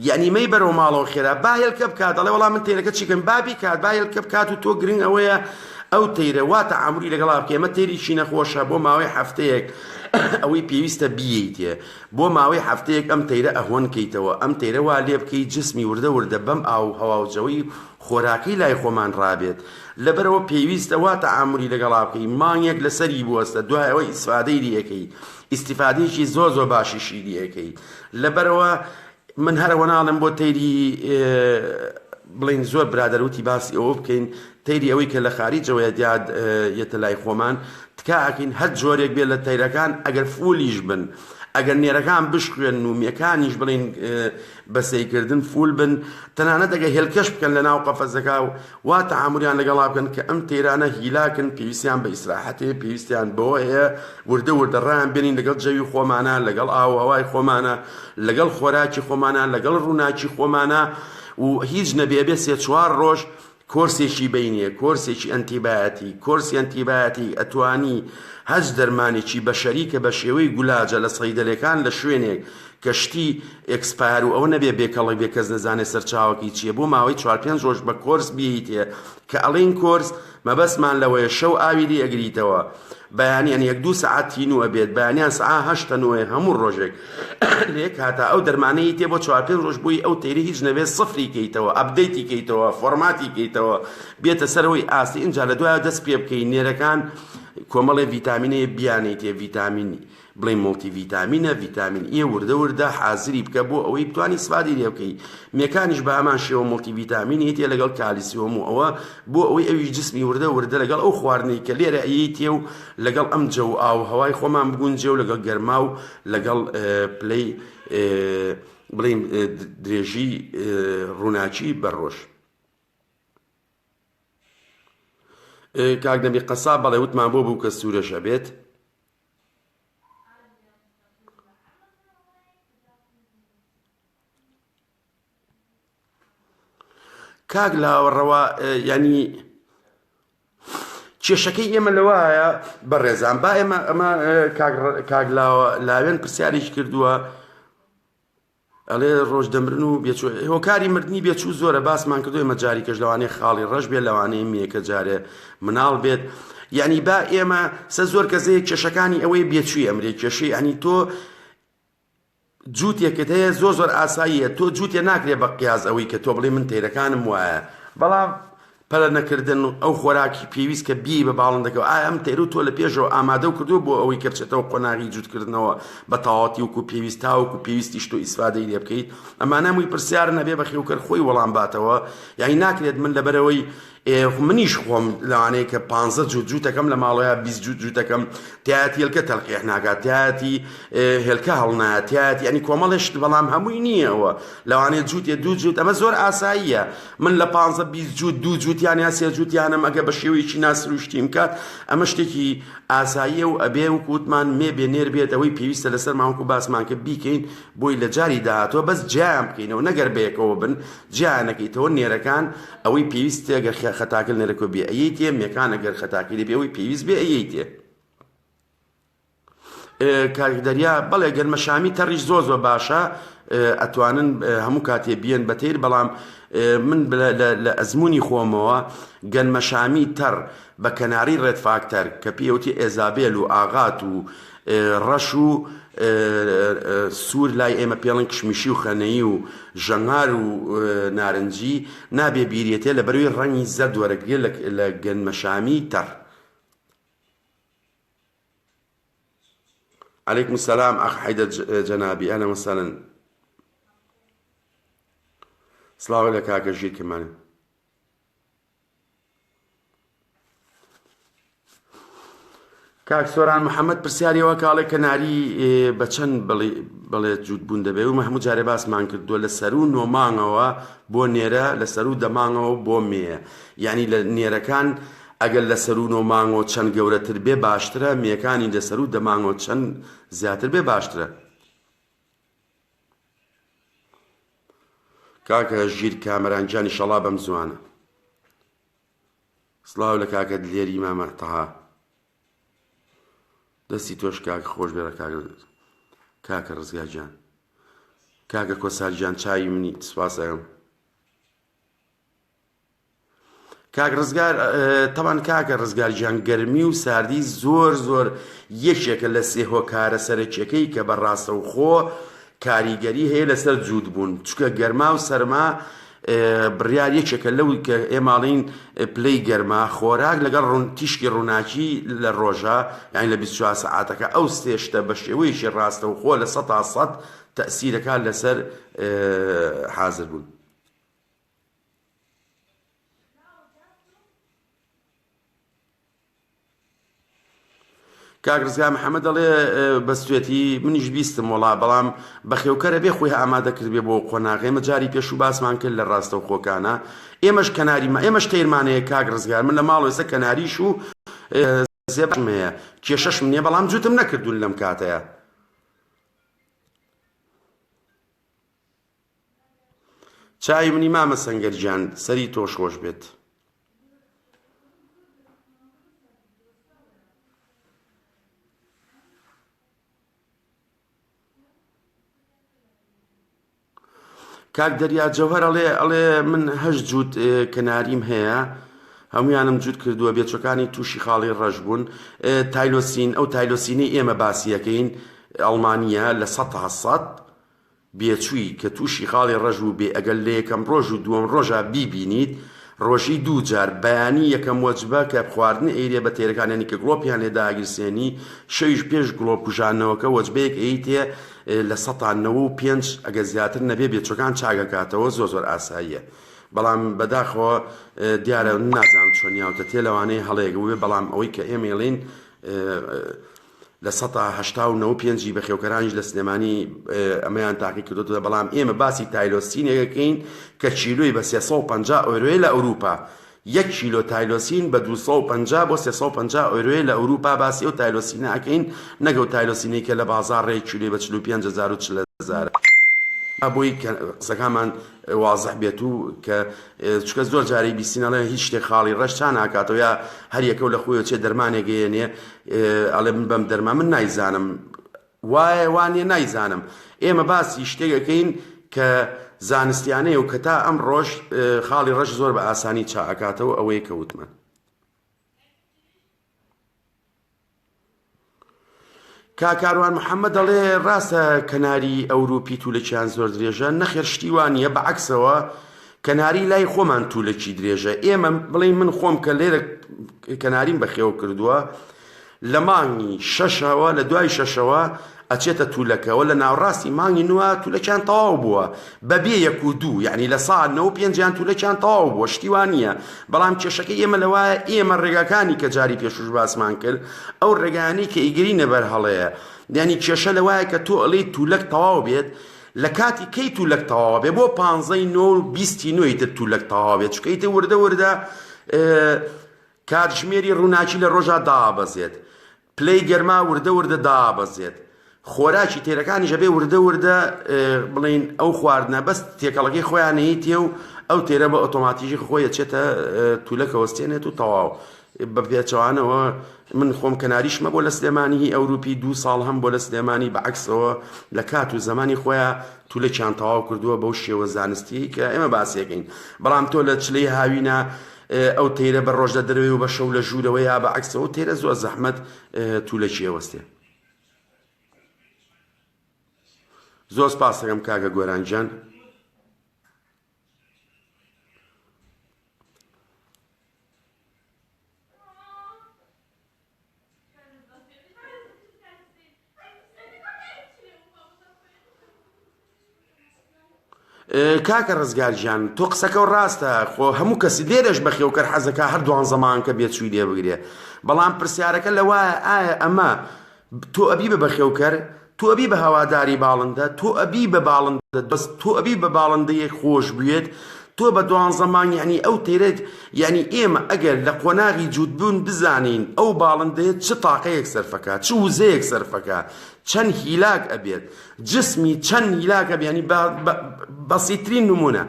یعنی مەی بەرەو ماڵەوە خێرا با هێلکە بکات دەڵێ وەڵام من تەیرەکە چیکەم بابی کات با هێلکە بکات و تۆ گرنگ ئەوەیە ئەو تەیرە واتە ئاموری لەگەڵا بکە ئێمە تەیریشی نەخۆشە بۆ ماوەی هەفتەیەک ئەوەی پێویستە بییتێ بۆ ماوەی هەفتەیەک ئەم تەیرە ئەهۆن کەیتەوە ئەم تەیرە وا لێ بکەیت جسمی وردە بەم ئاو هەواوجەوەی خۆراکەی لای خۆمان ڕابێت لەبەرەوە پێویستە واتە ئاموری لەگەڵا بکەی مانگێک لەسەری بوەستە دوای ئەوەی ئیسفادەی لێەکەی ئیستیفادەیەکی زۆر باشیشی لێەکەی لەبەرەوە من هەرەوە ناڵم بۆ تەیری بڵین زۆر برادەروتی باسی ئەوە بکەین تەیری ئەوەی کە لە خاریجەوەیە دیاد یەتە لای خۆمان تکاکەین هەر جۆرێک بێت لە تەیرەکان ئەگەر فولیش بن ئەگەر نێرەکان بشکوێن و میەکانیش بڵین بەسەیکردن فول بن تەنانەت ئەگە هێلکەش بکەن لە ناو قەفەزەکە و وا تەعاموریان لەگەڵا بکەن کە ئەم تەیرانە هیلاکن پێویستیان بە ئیسراحەتێ پێویستیان بەوە هەیە وردە ڕایان بێنین لەگەڵ جەوی خۆمانە لەگەڵ ئاو هەوای خۆمانە لەگەڵ خۆراکی خۆمانە لەگەڵ ڕووناکی خۆمانە و هیچ نەبێ 3-4 ڕۆژ کۆرسێکی بینێ کۆرسێکی ئەنتیبایەتی کۆرسی ئەنتیبایەتی ئەتوانی هەج دەرمانێکی بەشەریکە بە شێوەی گولاجە لە سەیدەلەکان لە شوێنێک کەشتی ئێکسپایر و ئەوە نەبێ بێکەڵی بێ کەس نەزانێت سەرچاوەکی چییە بۆ ماوەی 4-5 ڕۆژ بە کۆرس بیتێ کە ئەڵین کۆرس مەبەستمان لەوەیە شەو ئاویری ئەگریتەوە بەیانیان 1-2 سەعاتی نووە بێت بەیانیان سەعات 8 نوێ هەموو ڕۆژێک لێک هاتە ئەو دەرمانەی تێ بۆ 4-5 ڕۆژ بووی ئەو تێری هیچ نەبێت سفری کەیتەوە ئەپدەیتی کەیتەوە فۆرماتی کەیتەوە بێتە سەرەوەی ئاستی اینجا لە دوایە دەست پێ بکەین نێرەکان کۆمەڵێ ڤیتامینەیە بیانەی تێ ڤیتامینی بڵین مڵتی ڤیتامینە ڤیتامین ئێ وردە وردە حازری بکە بۆ ئەوەی بتوانی سوادی لێ بکەی مێکانیش بە هەمان شێوە مڵتی ڤیتامینی تێ لەگەڵ کالیسیۆم و ئەوە بۆ ئەوەی ئەوی جسمی وردە وردە لەگەڵ ئەو خواردنەی کە لێرە ئەیی تێ و لەگەڵ ئەم جە و ئاو هەوای خۆمان بگونجێ و لەگەڵ گەرما و لەگەڵ پلەی بڵین درێژی ڕووناچی بەڕۆژ کاک نەبی قەساب بەڵێ وتمان بۆ بوو کە سوورەشە بێت کاک لاوەڕەوە ینی کێشەکەی ئێمە لەوایە بەڕێزان با ئێمە ئەمە کاک لاوێن پرسیارێکی کردووە ئەڵێ ڕۆژدەمرن و هۆکاری مردنی بێچوو زۆرە باسمان کردو ئێمە جاری کەش لەوانەیە خاڵی ڕەش بێت لەوانەیە میەکە جارێ مناڵ بێت یعنی با ئێمە سە زۆر کەسەیە کێشەکانی ئەوەی بێچووی ئەمرێ کێشەی ئەنی تۆ جووتێکت هەیە زۆر ئاساییە تۆ جووتێ ناکرێ بە قیاز ئەوەی کە تۆ بڵێ من تێرەکانم وایە بەڵام پەلە نەکردن ئەو خۆراکی پێویست کە بی بە باڵندەکەەوە ئایا ئەم تێر و تۆ لە پێشەوە ئامادە و کردو بۆ ئەوەی کە بچێتەوە قۆناغی جووتکردنەوە بە تەواوەتی وکو پێویست تاوەکو پێویستیش تۆ ئیسفادەی لێ بکەیت ئەمانە هەمووی پرسیار نەبێ بە خێوکەر خۆی وەڵام باتەوە یعنی ناکرێت من لەبەرەوەی منیش خۆم لەوانەیە کە 15 جووتەکەم لە ماڵەیە 20 جووتەکەم تایەتی هێلکە تەلقیح ناکات تایەتی هێلکە هەڵنایەت تایەتی ینی کۆمەڵێشت بەڵام هەمووی نییەوە لەوانەیە جووتێ 2 جووت ئەمە زۆر ئاساییە من لە 15-20 جووت 2 جووتیان یا 3 جووتیانم ئەگە بە شێوەیەکی ناسروشتیم کات ئەمە شتێکی ئاساییە و ئەبێ وکوتمان مێ بێنێر بێت ئەوەی پێویستە لەسەر ماوەکو باسمان کە بیکەین بۆی لە جاری داهاتوە بەس جیان بکەینەوە نەگەر بەیەکەوە بن جیانەکەیتەوە نێرەکان ئەوەی پێویستە گەر خەتاکل نێرەکە بێ ئەیتێ مێکانە گەر خەتاکی لێ بێ ئەوەی پێویست بێ ئەیتێ کاردەریا بەڵێ گەرمەشامی تەڕیش زۆر باشە ئەتوانن هەموو کاتێ بیەن بەتیر بەڵام من لە ئەزمموی خۆمەوە گەنمەشامی تەڕ بە کەناری ڕێدفاکتەر کە پێوتی ئێزابێل و ئاغات و ڕەش و سوور لای ئێمە پێڵن کشمیشی و خەنەیی و ژەنگار و نارنجی نابێ بیرێتێ لە بەروی ڕەنگی زەرد وەرەگرێ لە گەنمەشامی تەڕ. عليكم السلام أخ حيدر جنابي أهلا وسهلا سلاوة لك هاكا جير كمان کاک سۆران محەممەد پرسیاریەوە کاڵێک کەناری بە چەند بڵێ جووت بوون دەبێ و مەحموود جارێ باسمان کردووە لە سەر و نۆمانگەوە بۆ نێرە لە سەر و دەمانگەوە بۆ مێە یعنی لە نێرەکان ئەگەر لە سەر و نۆمانگەوە چەند گەورەتر بێ باشترە میەکانی لە سەر و دەمانگەوە چەند زیاتر بێ باشترە. کاکە ژیر کامەرانجانی شەڵا بەم زوانە سڵاو لە کاکە دلێری مامە تەها دەستی تۆش کاکە خۆش بێرە کاکە ڕزگارجان کاکە کۆسارجان چاوی منی سوپاسەکەم کاک ڕزگار تەمان کاکە ڕزگارجان گەرمی و ساردی زۆر یەکێکە لە سێ هۆکارە سەرەکیەکەی کە بەڕاستە و خۆ کاریگەری هەیە لەسەر جووت بوون چکە گەرما و سەرما بڕیار یەکێکە لەو کە ئێماڵین پلەی گەرما خۆراک لەگەڵ تیشکی ڕووناکی لە ڕۆژە یانی لە 24 سەعاتەکە ئەو سێشتە بە شێوەیەکی ڕاستە و خۆ لە 100% تەئسیرەکان لەسەر حازر بوون. کاک ڕزگار محەممەد دەڵێ بەستێتی منیش بیستم وڵا بەڵام بەخێوکەرە بێ خۆی ئامادە کرد بێ بۆ قۆناغ ئێمە جاری پێش و باسمان کرد لە ڕاستە و خۆکانە ئێمەش کەناریمە ئێمەش تەیرمانەیە کاک ڕزگار من لە ماڵۆسە کەناریش و زێبمەیە کێشەشم نییە بەڵام جوتم نەکردوون لەم کاتەیە. چای منی مامە سەنگەرجان سەری تۆش خۆش بێت. کاک دەریا جەوهەر ئەڵێ من 8 جووت کەناریم هەیە، هەمویانم جووت کردووە، بێچەکانی تووشی خاڵی ڕەش بوون. تایلۆسین، ئەو تایلۆسینەی ئێمە باسیەکەین ئەڵمانیە لە 100 بێچووی کە تووشی خاڵی ڕەش و بێ ئەگەر لە یەکەم ڕۆژ و دووەم ڕۆژە بیبینیت ڕۆژی 2 جار بەیانی یەکەم وەجبە کە خواردن ئەیرێ بە تێرەکانیانی کە گڵۆپیان لێ داگیرسێنی شەویش پێش گڵۆپ کوژانەوەکە وەجبەیەک ئەیتێ لە 195 ئەگە زیاتر نەبێ بێچەکان چاگەکاتەوە زۆر ئاساییە. بەڵام بەداخەوە دیارە نازانم چۆنیاوتە تێ لەوانەیە هەڵەیەک بێ، بەڵام ئەوەی کە ئێمەڵین لە 185 بەخێوکەرانیش لە سلێمانی ئەمەیان تاقی کردوتە. بەڵام ئێمە باسی تایلۆسینێکەکەین کە چیلۆی بە 350 ئۆیرۆیە لە ئەوروپا. 1 کیلۆ تایلۆسین بە 250 بۆ 350 ئۆیرۆیە لە ئەوروپا باسی ئەو تایلۆسینە ئەکەین، نەگەوت تایلۆسینەی کە لە بازار ڕێی کیلۆی بە 45,000 بۆی قسەکانمان وازح بێت و کە چکە زۆر جاری بیستینەڵێ هیچ شتێک خاڵی ڕەش چا ناکاتەوە یا هەر یەکە لە خۆی چێ دەرمانێک گەیەنێ ئەڵێ من بەم دەرمان من نایزانم، وایە وانێ نایزانم. ئێمە باسی شتێکەکەین کە زانستیانەیە و کە تا ئەم ڕۆژ خاڵی ڕەش زۆر بە ئاسانی چاکاتەوە ئەوەیە کە وتمان. کاکاروان محەممەد دەڵێ ڕاستە کەناری ئەوروپی توولەکیان زۆر درێژە، نەخێر شتی وانە بەعکسەوە کەناری لای خۆمان توولەکی درێژە. ئێمە بڵێ من خۆم کە لێرە کەناریم بەخێوە کردووە لە مانگی 6ەوە لە دوای 6ەوە ئەچێتە توولەکەەوە لە ناوڕاستی مانگی نووە توولەکیان تەواو بووە بەبێ 1 و 2 یعنی لە ساعت 95 توولەکیان تەواو بووە شتیوانە. بەڵام کێشەکە ئێمە لەوایە ئێمە ڕێگاکانی کە جاری پێشوش باسمان کرد ئەو ڕێگانی کە ئیگرینە بەر هەڵەیە، یعنی کێشە لەوایە کە تۆ ئەڵێ توولەک تەواو بێت لە کاتی کەی توولەک تەواو بێ بۆ 15 تر توولەک تەواو بێت، چکەیتە وردە وردە کاتژمێری ڕووناکی لە ڕۆژا دابەزێت، پلەی گەرما وردە وردە دابەزێت، خۆراکی تێرەکانیش بێ وردە وردە بڵین ئەو خواردنە بەس تێکەڵەکەی خۆیانەیە تێ و ئەو تێرە بە ئۆتۆماتیژی خۆی چێتە توولەکە وەستێنێت و تەواو بە پێچەوانەوە. من خۆم کەناریشمە بۆ لە سلێمانی ئەوروپی 2 ساڵ هەم بۆ لە سلێمانی بەعکسەوە لە کات و زمانی خۆیان توولەکیان تەواو کردووە بەو شێوە زانستی کە ئێمە باسیەکەین. بەڵام تۆ لە چلەی هاوینە ئەو تێرە بە ڕۆژدە دەروێ و بە شەو لە ژوورەوە یا بەعکسەوە تێرە زۆر زەحمەت توولەکی ئەوەستێ. زۆر سپاس دەکەم کاکە گۆرانجان. کاکە ڕزگارجان تۆ قسەکە و ڕاستە، خۆ هەموو کەسی لێرەش بەخێوکەر حەزەکە هەردووان زەمان کە بێچووی لێ بگرێ، بەڵام پرسیارەکە لەوایە ئایا ئەمە تۆ ئەبی بە بەخێوکەر، تۆ ئەبی بە هەواداری باڵندە، تۆ ئەبی بە باڵندە بەس تۆ ئەبی بە باڵندەیەک خۆش بێت، تۆ بە دوان زەمان یعنی ئەو تێرێت یعنی ئێمە ئەگەر لە قۆناغی جوودبوون بزانین ئەو باڵندەیە چ تاقەیەک سەرفەکە، چ وزەیەک سەرفەکە، چەند هیلاک ئەبێت، جسمی چەند هیلاک ئەبێت، ینی بەسیترین نمونە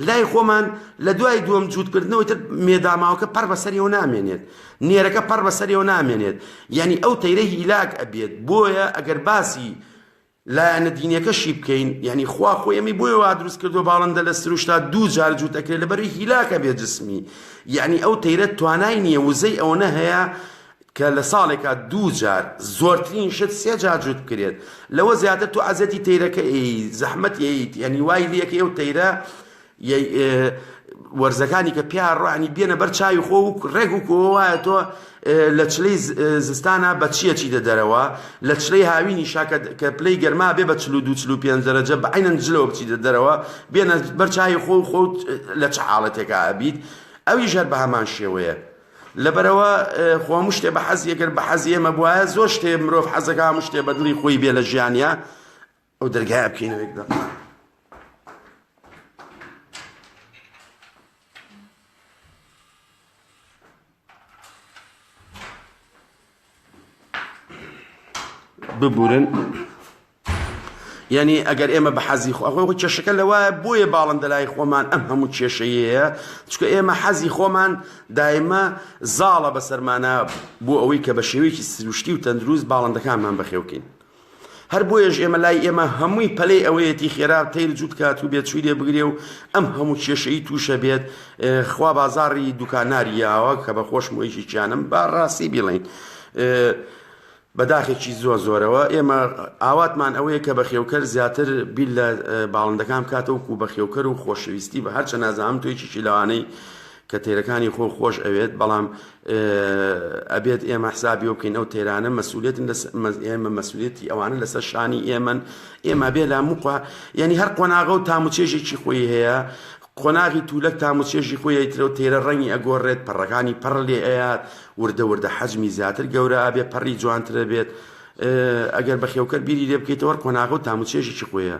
لای خۆمان لە دوای دووەم جوودکردنەوەی تر مێداماوەکە پەر بەسەریەوە نامێنێت، نێرەکە پەر بەسەریەوە نامێنێت، یعنی ئەو تەیرە هیلاک ئەبێت. بۆیە ئەگەر باسی لایەنە دینیەکەشی بکەین یعنی خوا خۆی ئەمی بۆیە وا دروست کردووە باڵندە لە سروشتا 2 جار جووت ئەکرێت لەبەروی هیلاکە بێت جسمی، یعنی ئەو تەیرە توانای نییە وزەی ئەوەنە هەیە کە لە ساڵێکە 2 جار زۆرترین شت 3 جار جووت بکرێت. لەوە زیاتر تو عەزەتی تەیرەکە زەحمەت یعنی وای لێکە ئەو تەیرە وەرزەکانی کە پیا ڕوانی بێنە بەر چاوی خۆ و ڕێک و کۆ وایە تۆ لە چلەی زستانە بە چیەکی دەدەرەوە، لە چلەی هاوینی شاکە کە پلەی گەرما بێ بە 42-45 دەرەجە بە عینەن جلەوە بچی دەدەرەوە بێنە بەر چاوی خۆ و خۆت لە چ حاڵەتێکە ئەبیت، ئەویش هەر بە هەمان شێوەیە. لەبەرەوە خۆ هەموو شتێ بە حەزی ئەگەر بە حەزی ئێمە بوایە زۆر شتێ مرۆڤ حەزەکە هەموو شتێ بە دڵی خۆی بێ لە ژیانیا ئەو دەرگایە بکەینەوە یەکدا. ببورن یعنی ئەگەر ئێمە بە حەزی خۆ کێشەکە لەوایە بۆیە باڵندە لای خۆمان ئەم هەموو کێشەیەیە، چونکە ئێمە حەزی خۆمان دایمە زاڵە بەسەرمانە بۆ ئەوەی کە بە شێوەیەکی سروشتی و تەندروست باڵندەکانمان بەخێوکەین. هەر بۆیەش ئێمە لای ئێمە هەمووی پەلەی ئەوەیەتی خێرا تەیر جووت کات و بێت چوی لێ بگرێ و ئەم هەموو کێشەی تووشە بێت خوا بازاڕی دوکاناریاوە کە بە خۆش مۆیشی چیانم با ڕاستی بڵین بەداخێکی زۆرەوە ئێمە ئاواتمان ئەوەیە کە بەخێوکەر زیاتر بیل لە باڵندەکان بکاتەوەکو بەخێوکەر و خۆشەویستی بە هەرچە نازانم توێکی لەوانەی کە تێرەکانی خۆش ئەوێت بەڵام ئەبێت ئێمە حسابی و بکەین ئەو تێرانە مەسئولیەتن ئێمە مەسئولیەتی ئەوانە لەسەر شانی ئێمە بێ لاموقا یعنی هەر قۆناغە و تاموچێژێکی خۆی هەیە قۆناغی تولەک تاموچێژی خۆی ئەیترە و تێرە ڕەنگی ئەگۆڕێت پەڕەکانی پەڕ لێ ئەیات وردە حەجمی زیاتر گەورە ئابێ پەڕی جوانترە بێت ئەگەر بەخێوکەر بیری لێ بکەیتەوە قۆناغە و تاموچێژێکی خۆیە.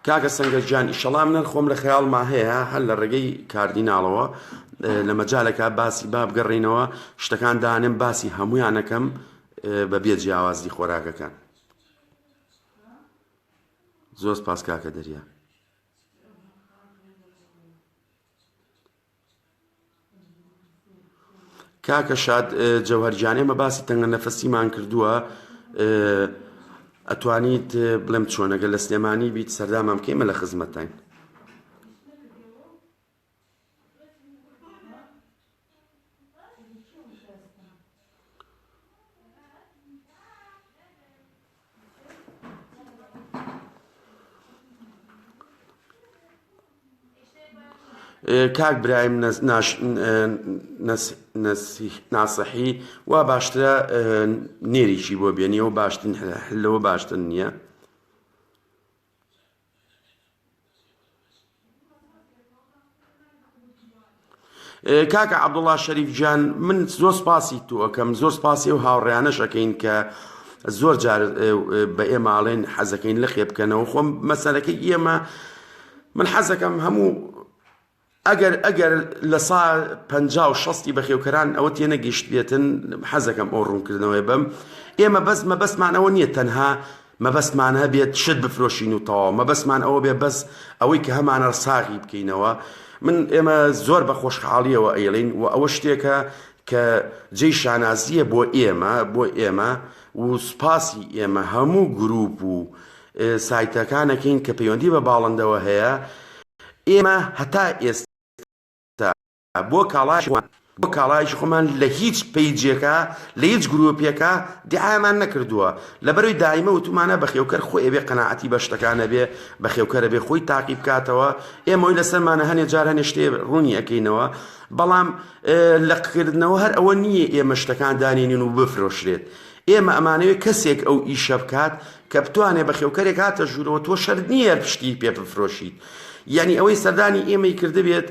کاکە سەنگەرجان ئیشەڵا منە خۆم لە خەیاڵما هەیە هەر لە ڕێگەی کاردیناڵەوە لە مەجالێکا باسی با بگەڕێنەوە شتەکان دانێم باسی هەمویانەکەم بەبێ جیاوازی خۆراکەکان. زۆر سپاس کاکە دەریا. کاکە شاد جەوهەرجان ئێمە باسی تەنگە نەفەسیمان کردووە ئەتوانیت بڵێم چۆنەگە لە سلێمانی بیت سەردامام بکەیمە لە خزمەتتان. کاک برایم ناسەحی وا باشترە نێریشی بۆ بێنی و باشترین لەوە باشتر نییە. کاکە عەبدوڵڵا شەریفجان من زۆر سپاسی تۆ ئەەکەم زۆر سپاسی و هاوڕێیانەش ئەەکەین کە زۆر جار بە ئێماڵێن حەزەکەین لە خێبکەنەوە خۆم مەسەلەکەی ئێمە من حەزەکەم هەموو ئەگەر لە سا 50 و 60 بەخێوکەران ئەوە تێنەگەیشت بێتن حەزەکەم ئەو ڕوونکردنەوەی بم ئێمە مەبەستمانەوە نییە تەنها مەبەستمان هەبێت شت بفرۆشین و تەواو مەبەستمان ئەوە بێ بەس ئەوەی کە هەمانە ساغی بکەینەوە من ئێمە زۆر بە خۆشحاڵیەوە ئەیڵین و ئەوە شتێکە کە جێی شانازیە بۆ ئێمە و سوپاسی ئێمە هەموو گروپ و سایتەکانەکەین کە پەیوەندی بە باڵندەوە هەیە ئێمە هەتا ئێستا بۆ کاڵایشی خۆمان لە هیچ پەیجێکە لە هیچ گروپێکە دیعامان نەکردووە لەبەرەوەی دائیمە وتمانە بەخێوکەر خۆی ئەبێ قەناعەتی بە شتەکانە بێ بەخێوکەرە بێ خۆی تاقی بکاتەوە ئێمەوەی لەسەرمانە هەنێ جار هەنێ شتێ ڕوونی ئەەکەینەوە بەڵام لەقکردنەوە هەر ئەوە نییە ئێمە شتەکان دانێنین و بفرۆشرێت ئێمە ئەمانەوێت کەسێک ئەو ئیشە بکات کە بتوانێ بەخێوکەرێک هاتە ژوورەوە تۆ شەرت نییە پشتی پێ بفرۆشیت یعنی ئەوەی سەردانی ئێمەی کرده بێت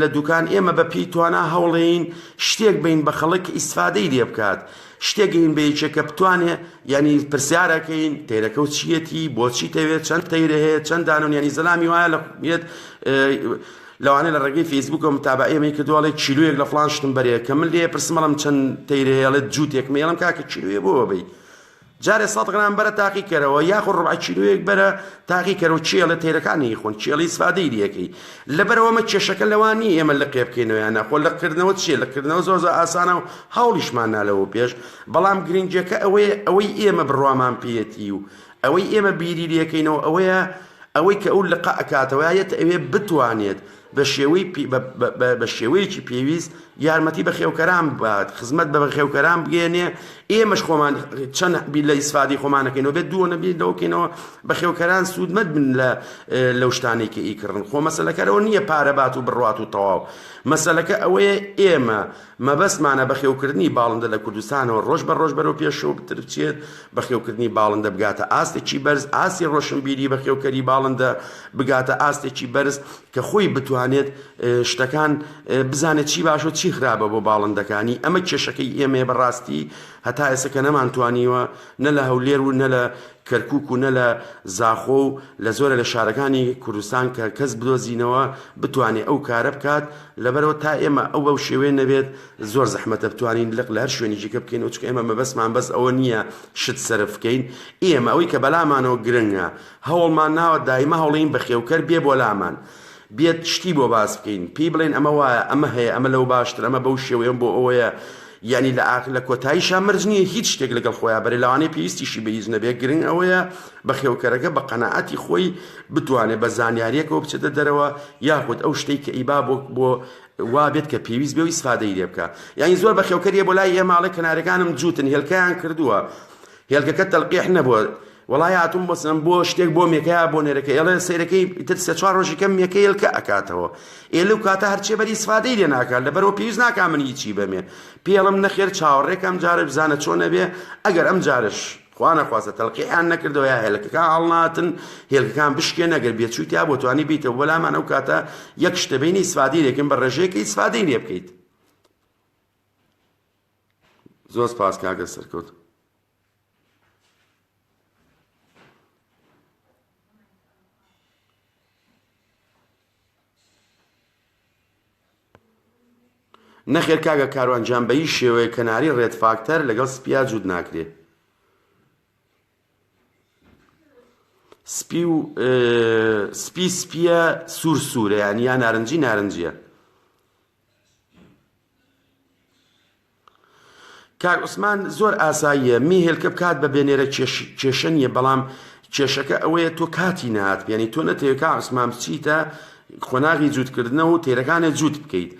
لە دوکان ئێمە بە پێی توانە هەوڵێین شتێک بین بە خەڵک ئیسفادەی لێ بکات شتێکین بە یەکێکە بتوانێ ینی پرسیارەکەین تێرەکە و چیەتی بۆچی تەوێت چەند تەیرە هەیە چەند دانون ینی زەلامی وایە لە بێت لەوانێ لە ڕێگەی فەیسبووکە متابعەیەمەی کردووەڵێ چیلویەک لە فڵان شتم بەرێ کە من لێ پرسمەڵم چەند تەیرە هەیەڵێت جووتێک مێڵم کاکە چیلویە بۆ بەی جارێ 100 گرام بەرە تاقی کەرەوە یاخۆ ڕبع کیلۆیەک بەرە تاقی کەرەوە چێڵە تێرەکانی خۆن چێڵی سفادەی دیەکەی لەبەرەوەمە کێشەکە لەوانی ئێمە لە قێ بکەینەوە یان نەخۆ لەکردنەوە چیە لەکردنەوە زۆر ئاسانە و هەوڵیشمان نالەوە پێش بەڵام گرنگجەکە ئەوەی ئێمە بڕوامان پێیەتی و ئەوەی ئێمە بیری لەکەینەوە ئەوەی کە ئەو لقا ئەکاتەوە یەت ئەوێ بتوانێت بە شێوەیەکی پێویست یارمەتی بە خێوکەران بات خزمەت بە خێوکەران بگێنێ ئێمەش خۆمان چەند لە ئیسفادی خۆمانەکەینەوە بێت دووە نەبێت لەوکەینەوە بە خێوکەران سوودمەت بن لەو شتانێکی ئیکردن خۆ مەسەلەکەرەوە نییە پارە بات و بڕوات و تەواو مەسەلەکە ئەوەیە ئێمە مەبەستمانە بە خێوکردنی باڵندە لە کوردستانەوە ڕۆژ بە ڕۆژ بەرەو پێشەوە بترچێت بە خێوکردنی باڵندە بگاتە ئاستێکی بەرز ئاستی ڕۆشنبیری بە خێوکەری باڵندە بگاتە ئاستێکی بەرز کە خۆی بتوانێت شتەکان بزانێت چی باش و چی خراپە بۆ باڵندەکانی ئەمە کێشەکەی ئێمە بەڕاستی هەتا ئێستا کە نەمانتوانیوە نە لە هەولێر و نە لە کەرکووک و نە لە زاخۆ و لە زۆرە لە شارەکانی کوردستان کە کەس بدۆزینەوە بتوانێت ئەو کارە بکات لەبەرەوە تا ئێمە ئەو بەو شێوەیە نەبێت زۆر زەحمەتە بتوانین لەق لە هەر شوێنێکیکە بکەین و چکە ئێمە مەبەستمان بەس ئەوە نییە شت سەرف بکەین ئێمە ئەوەی کە بەلامانەوە گرنگە هەوڵمان ناوە دایمە هەوڵین بە خێوکەر بێ بۆ لامان بێت شتی بۆ باس بکەین پێی بڵێن ئەمە وایە ئەمە هەیە ئەمە لەو باشتر ئەمە بەو شێوەیە بۆ ئەوەیە یعنی لە کۆتاییشان مرج نییە هیچ شتێک لەگەڵ خۆیان بەرێ لەوانەیە پێویستیشی بە هیچ نەبێت گرنگ ئەوەیە بە خێوکەرەکە بە قەناعەتی خۆی بتوانێت بە زانیاریەکەوە بچێتە دەرەوە یاخود ئەو شتەی کە ئیبا بۆ وا بێت کە پێویست بێ و ئیسفادەی لێ بکە یعنی زۆر بە خێوکەریە بۆ لای ئێماڵە کەنارەکانم جووتن هێلکەیان کردووە هێلکەکە تەلقیح نەبووە وڵای هاتووم بۆسم بۆ شتێک بۆ مێکەیە بۆ نێرەکە ئێڵێ سەیرەکەی تر سێ چوار ڕۆژێکە مێکەی هێلکە ئەکاتەوە ئێلە و کاتە هەرچێ بەری ئیسفادەی لێ ناکات لەبەرەوە پێویست ناکا من هیچی بەمێ پێڵم نەخێر چاوەڕێک ئەم جارە بزانە چۆن نەبێ ئەگەر ئەم جارش خوا نەخوازە تەلقیحیان نەکردەوە یا هێلکەکان هەڵناتن هێلکەکان بشکێن ئەگەر بێچووتیا بۆ توانی بیتەوە بەلامان ئەو کاتە یەک شتە بینی ئیسفادەی لێکن بە ڕێژەیەکە ئیسفادەی لێ بکەیت زۆر سپاس کاکە سەرکەوت نەخێر کاگە کاروانجان بە هیچ شێوەیە کەناری ڕێت فاکتەر لەگەڵ سپیا جوود ناکرێت سپیە سوور سوورە یانی یا نارنجی نارنجیە کاک عوسمان زۆر ئاساییە میهێلکە بکات بە بێنێرە کێشە نیە بەڵام کێشەکە ئەوەیە تۆ کاتی نهات یعنی تۆ نەتەوێت کاک عوسمان بچیتە خۆناغی جوودکردنەوە و تێرەکانت جوود بکەیت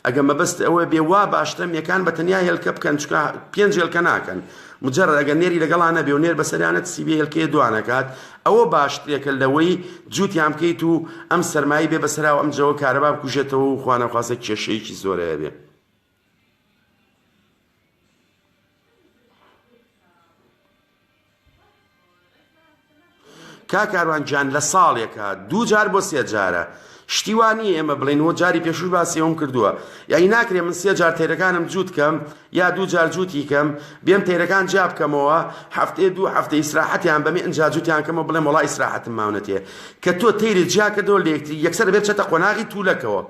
ئەگە مەبەست ئەوە بێ وا باشترە میەکان بە تەنیا هێلکە بکەن چکە 5 هێلکە ناکەن مجرد ئەگەر نێری لەگەڵانە بێ و نێر بەسەریانەت سیبێ هێلکەیە دوانەکات ئەوە باشترێکە لەوەی جووتیان بکەیت و ئەم سەرمایی بێ بەسەراو ئەم جەوە کارەبا بکوژێتەوە و خوا نەخوازە کێشەیەکی زۆرەیە بێ کاکاروانجان لە ساڵێکە 2 جار بۆ 3 جارە شتیوانی ئێمە بڵێنەوە جاری پێشووی باسی ئەوم کردووە یعنی ناکرێ من 3 جار تێرەکانم جووت کەم یا 2 جار جووتی کەم بێم تێرەکان جیا بکەمەوە هەفتەیە 2 هەفتە ئیسراحەتیان بەمێ ئەنجا جووتیان کەمەوە بڵێم وەڵای ئیسراحەتم ماونەتێ کە تۆ تێری جیا کردەوە لە یەکتری یەکسەر بێت چێتە قۆناغی توولەکەوە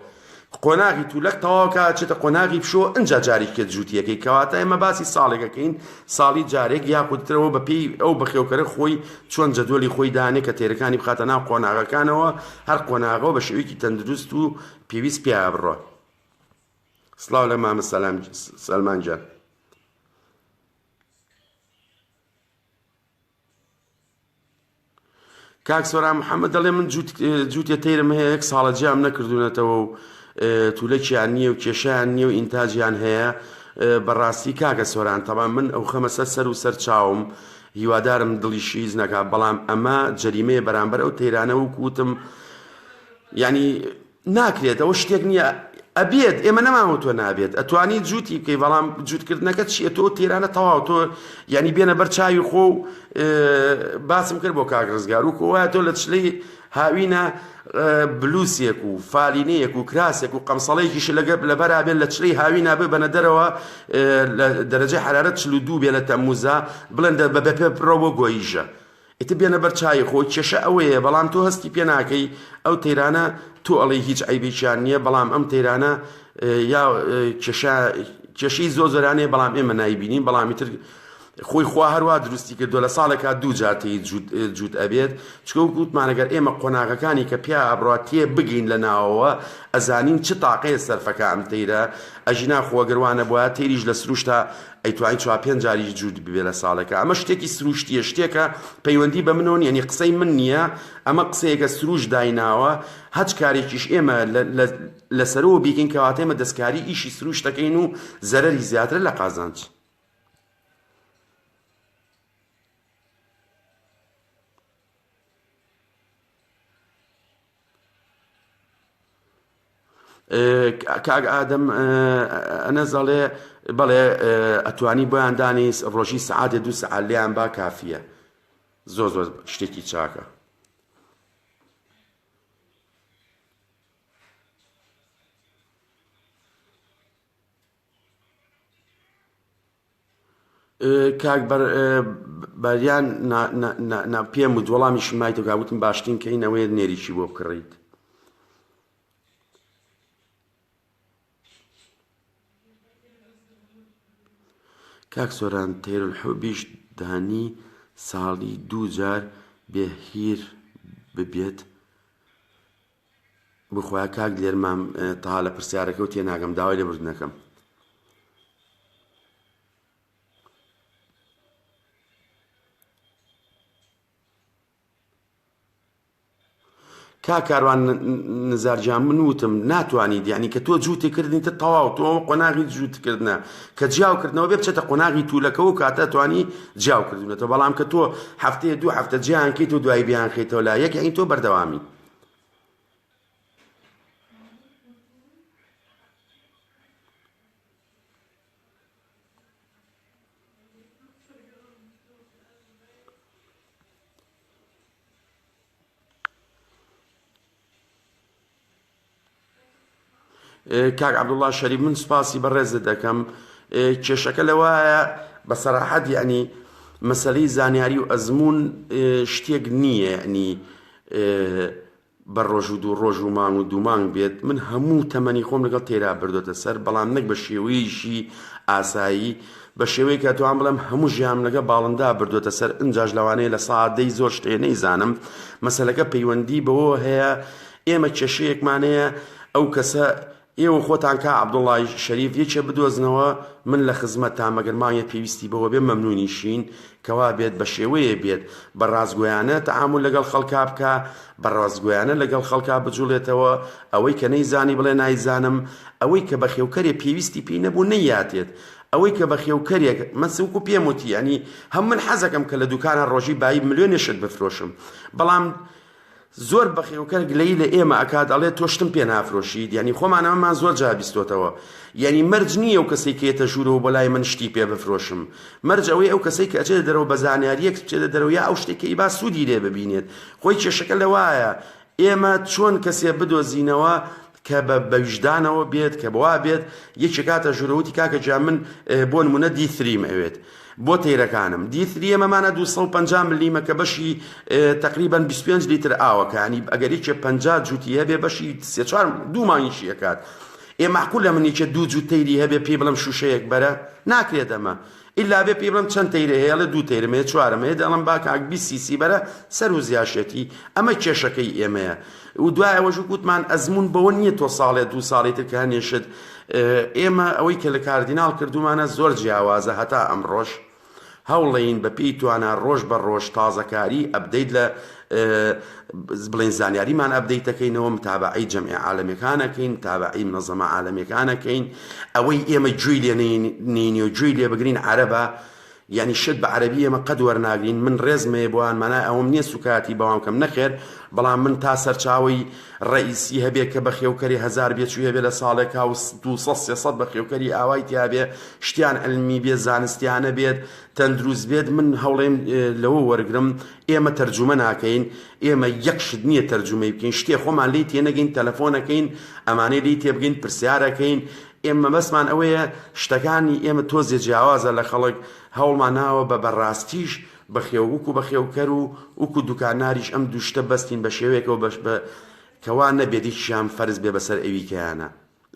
قۆناغی توولەک تەواوکە چێتە قۆناغی پشۆ ئەنجا جارێک کرد جووتیەکەی کەواتە ئێمە باسی ساڵێکەکەین ساڵی جارێک یاخودترەوە بە پێی ئەو بەخێوکەرە خۆی چۆن جەدوەلی خۆی دانێ کە تێرەکانی بخاتە ناو قۆناغەکانەوە هەر قۆناغەوە بە شێوەیەکی تەندروست و پێویست پێیا بڕۆ سڵاو لە مامە سەلمان جان کاک سۆران محەممەد دەڵێ من جووتە تەیرم هەیە 1 ساڵە جیام نەکردوونەتەوە و توولەکیان نییە و کێشیان نییە و ئینتاجیان هەیە بەڕاستی کاکە سۆران تەبان من ئەو خەمەسە سەر و سەر چاوم هیوادارم دڵی شیز نەکات بەڵام ئەمە جەریمەیە بەرامبەر ئەو تەیرانە و کوتم ینی ناکرێت ئەوە شتێک نییە ئەبێت ئێمە نەماوە تۆ نابێت ئەتوانی جووتی بکەی بەڵام جووتکردنەکەت چیە تۆ تێرانە تەواو تۆ ینی بێنە بەر چاوی خۆ و باسم کرد بۆ کاک ڕزگار و کۆوایە تۆ لە چلەی هاوینە بلوسێک و فالینەیەک و کراسێک و قەمسەڵەیەکیش لەبەرا بێت لە چلەی هاوینا ببەنە دەرەوە دەرەجەی حرارەت 42 بێ لە تەمموزە بڵێن بە بەپێ بڕەوە گۆیژە ئیتر بێنە بەر چای خۆ کێشە ئەوەیە بەڵام تۆ هەستی پێ ناکەی ئەو تەیرانە تۆ ئەڵێ هیچ عیبێکیان نییە بەڵام ئەم تەیرانە یا کێشەی زۆرانەیە بەڵام ئێمە نایبینین بەڵامی تر خۆی خوا هەروە دروستی کردو لە ساڵێکا 2 جارتی جووت ئەبێت چکە گوتمانەگەر ئێمە قۆناغەکانی کە پیا ئەبڕات تێ بگەین لە ناوەوە ئەزانین چ تاقەیە سەرفەکە ئەم تەیرە ئەژینا خۆگەروانە بووە تێریش لە سروشتا ئەیتوانی 4-5 جاری جووت ببێ لە ساڵێکە ئەمە شتێکی سروشتیە شتێکە پەیوەندی بە منۆن یعنی قسەی من نییە ئەمە قسەیەکە سروش دایناوە هەچ کارێکیش ئێمە لەسەرەوە بیکەین کەواتە ئێمە دەستکاری ئیشی سروش دەکەین و زەرەری زیاتر لە قازانج کاک ئادەم ئەنەزەڵێ بەڵێ ئەتوانی بۆیان دانی ڕۆژی سەعاتێ 2 سەعات لێیان با کافیە زۆر شتێکی چاکە کاک بەریان پێم و وەڵامیشم مایتەوە گاوتم باشترین کەینەوەی نێریشی بۆ بکڕیت کاک سۆران تەیرولحوبیش دانی ساڵی 2 جار بێهیر ببێت بخۆیان کاک لێرمام تەها لە پرسیارەکە و تێناگەم داوای لێبوردنەکەم. کا کاروان نزارجان من وتم ناتوانید یعنی کە تۆ جووتی کردنیتە تەواو تۆ قۆناغی جووتکردنە کە جیاوکردنەوە بێ بچێتە قۆناغی توولەکەەوە و کاتە توانی جیاوکردنێتەوە بەڵام کە تۆ هەفتەیە دوو هەفتە جیان کەیت و دوای بیان خێتەوە لا یەک یعنی تۆ بەردەوامی. کاک عەبدوڵڵا شەریف من سوپاسی بەڕێزت دەکەم. کێشەکە لەوایە بەسەراحەت یعنی مەسەلەی زانیاری و ئەزموون شتێک نییە یعنی بە ڕۆژ و دوو ڕۆژ و مانگ و دوو مانگ بێت. من هەموو تەمەنی خۆم لەگەڵ تێرا بردۆتە سەر بەڵام نەک بە شێوەیەشی ئاسایی بە شێوەیە کە توان بڵێم هەموو ژیانم لەگە باڵندا بردۆتە سەر ئەنجاش لەوانەیە لە سەعاتدەی زۆر شتێ نەیزانم مەسەلەکە پەیوەندی بەوە هەیە ئێمە کێشەیەکمانەیە ئەو کەسە ئێوە خۆتان کا عەبدوڵڵای شەریف یەکێ بدۆزنەوە من لە خزمەتتان مەگەر مانگە پێویستی بەوە بێ مەمنونیشین کەوا بێت بە شێوەیە بێت بە ڕازگۆیانە تەعامل لەگەڵ خەڵکا بکە بە ڕازگۆیانە لەگەڵ خەڵکا بجوڵێتەوە ئەوەی کە نەیزانی بڵێ نایزانم ئەوەی کە بە خێوکەرێ پێویستی پێی نەبوو نەیاتێت ئەوەی کە بە خێوکەرێک مەسووک و پێم وتی ینی هەم من حەزەکەم کە لە دوکانە ڕۆژی بایی ملیۆنێ شت بفرۆشم بەڵام زۆر بەخێوکەر گلەی لە ئێمە ئەکات ئەڵێ تۆشتم پێ نافرۆشید یعنی خۆمانەمەمان زۆر جا بیستۆتەوە یعنی مەرج نییە و کەسێک کێتە ژوورەوە بۆ لای من شتی پێ بفرۆشم مەرج ئەوەی ئەو کەسەی کە ئەچێتە دەرەوە بە زانیاریەک بچێتە دەرەوە یا ئەو شتێکی ئیبا سوودی لێ ببینێت خۆی کێشەکە لەوایە ئێمە چۆن کەسێ بدۆزینەوە کە بە ویژدانەوە بێت کە بوا بێت یەکێ کاتە ژوورەوتی کاکە جا من بۆ نمونە دیثریم ئەوێت بۆ تەیرەکانم دیثریە مەمانە 250 ملیمە کە بەشی تقریبا 25 لیتر ئاوەکە ینی ئەگەر یەکێ 50 جووتی هەبێ بەشی 3-4 دوو مانگیشی ئەکات ئێ معقول لە من یەکێ دوو جووت تەیری هەبێ پێی بڵم شوشەیەک بەرە ناکرێت ئەمە ئیلا بێ پێی بڵم چەند تەیرە هەیە لە دوو تەیرم هەیە چوارم هەیە دەڵم با کاک 20 سیسی بەرە سەر و زیاشێتی ئەمە کێشەکەی ئێمەیە و دوای ئەوەش گوتمان ئەزمون بەوە نییە تۆ ساڵێ دوو ساڵی تر کە هەنێشت ئێمە ئەوەی کە لە کاردیناڵ کردومانە زۆر جیاوازە هەتا ئەمڕۆژ هەوڵین بە پێی توانە ڕۆژ بە ڕۆژ تازەکاری ئەبدەیت لە بڵێن زانیاریمان ئەبدەیتەکەینەوە متابعەی جەمعی عالەمیەکانەکەین متابعەی منەظەمە عالەمیەکانەکەین ئەوەی ئێمە گوێی لێ نینی و گوێی لێ بگرین عەرەبە یعنی شت بە عەرەبی ئێمە قەت وەرناگرین من ڕێزمەیە بۆیان مانای ئەوم نییە سوکاتی بەوام کەم نەخێر بەڵام من تا سەرچاوی ڕئیسی هەبێ کە بە خێوکەری 1000 بێچوو هەبێ لە ساڵێکا و 200-300 بە خێوکەری ئاوای تیابێ شتیان علمی بێت زانستیانە بێت تەندروست بێت من هەوڵێم لەوە وەرگرم ئێمە تەرجومە ناکەین ئێمە یەک شت نییە تەرجومەی بکەین شتێ خۆمان لی تێنەگەین تەلەفۆنەکەین ئەمانەی لی تێبگەین پرسیارەکەین ئێمە بەسمان ئەوەیە شتەکانی ئێمە تۆزێ جیاوازە لە خەڵک هەوڵمان ناوە بە بەڕاستیش بەخێووک و بەخێوکەر و وەکو دوکاناریش ئەم دووشتە بەستین بە شێوەیەکەوە بەش بە کەوا نەبێت هیچیان فەرز بێ بەسەر ئەوی کەیانە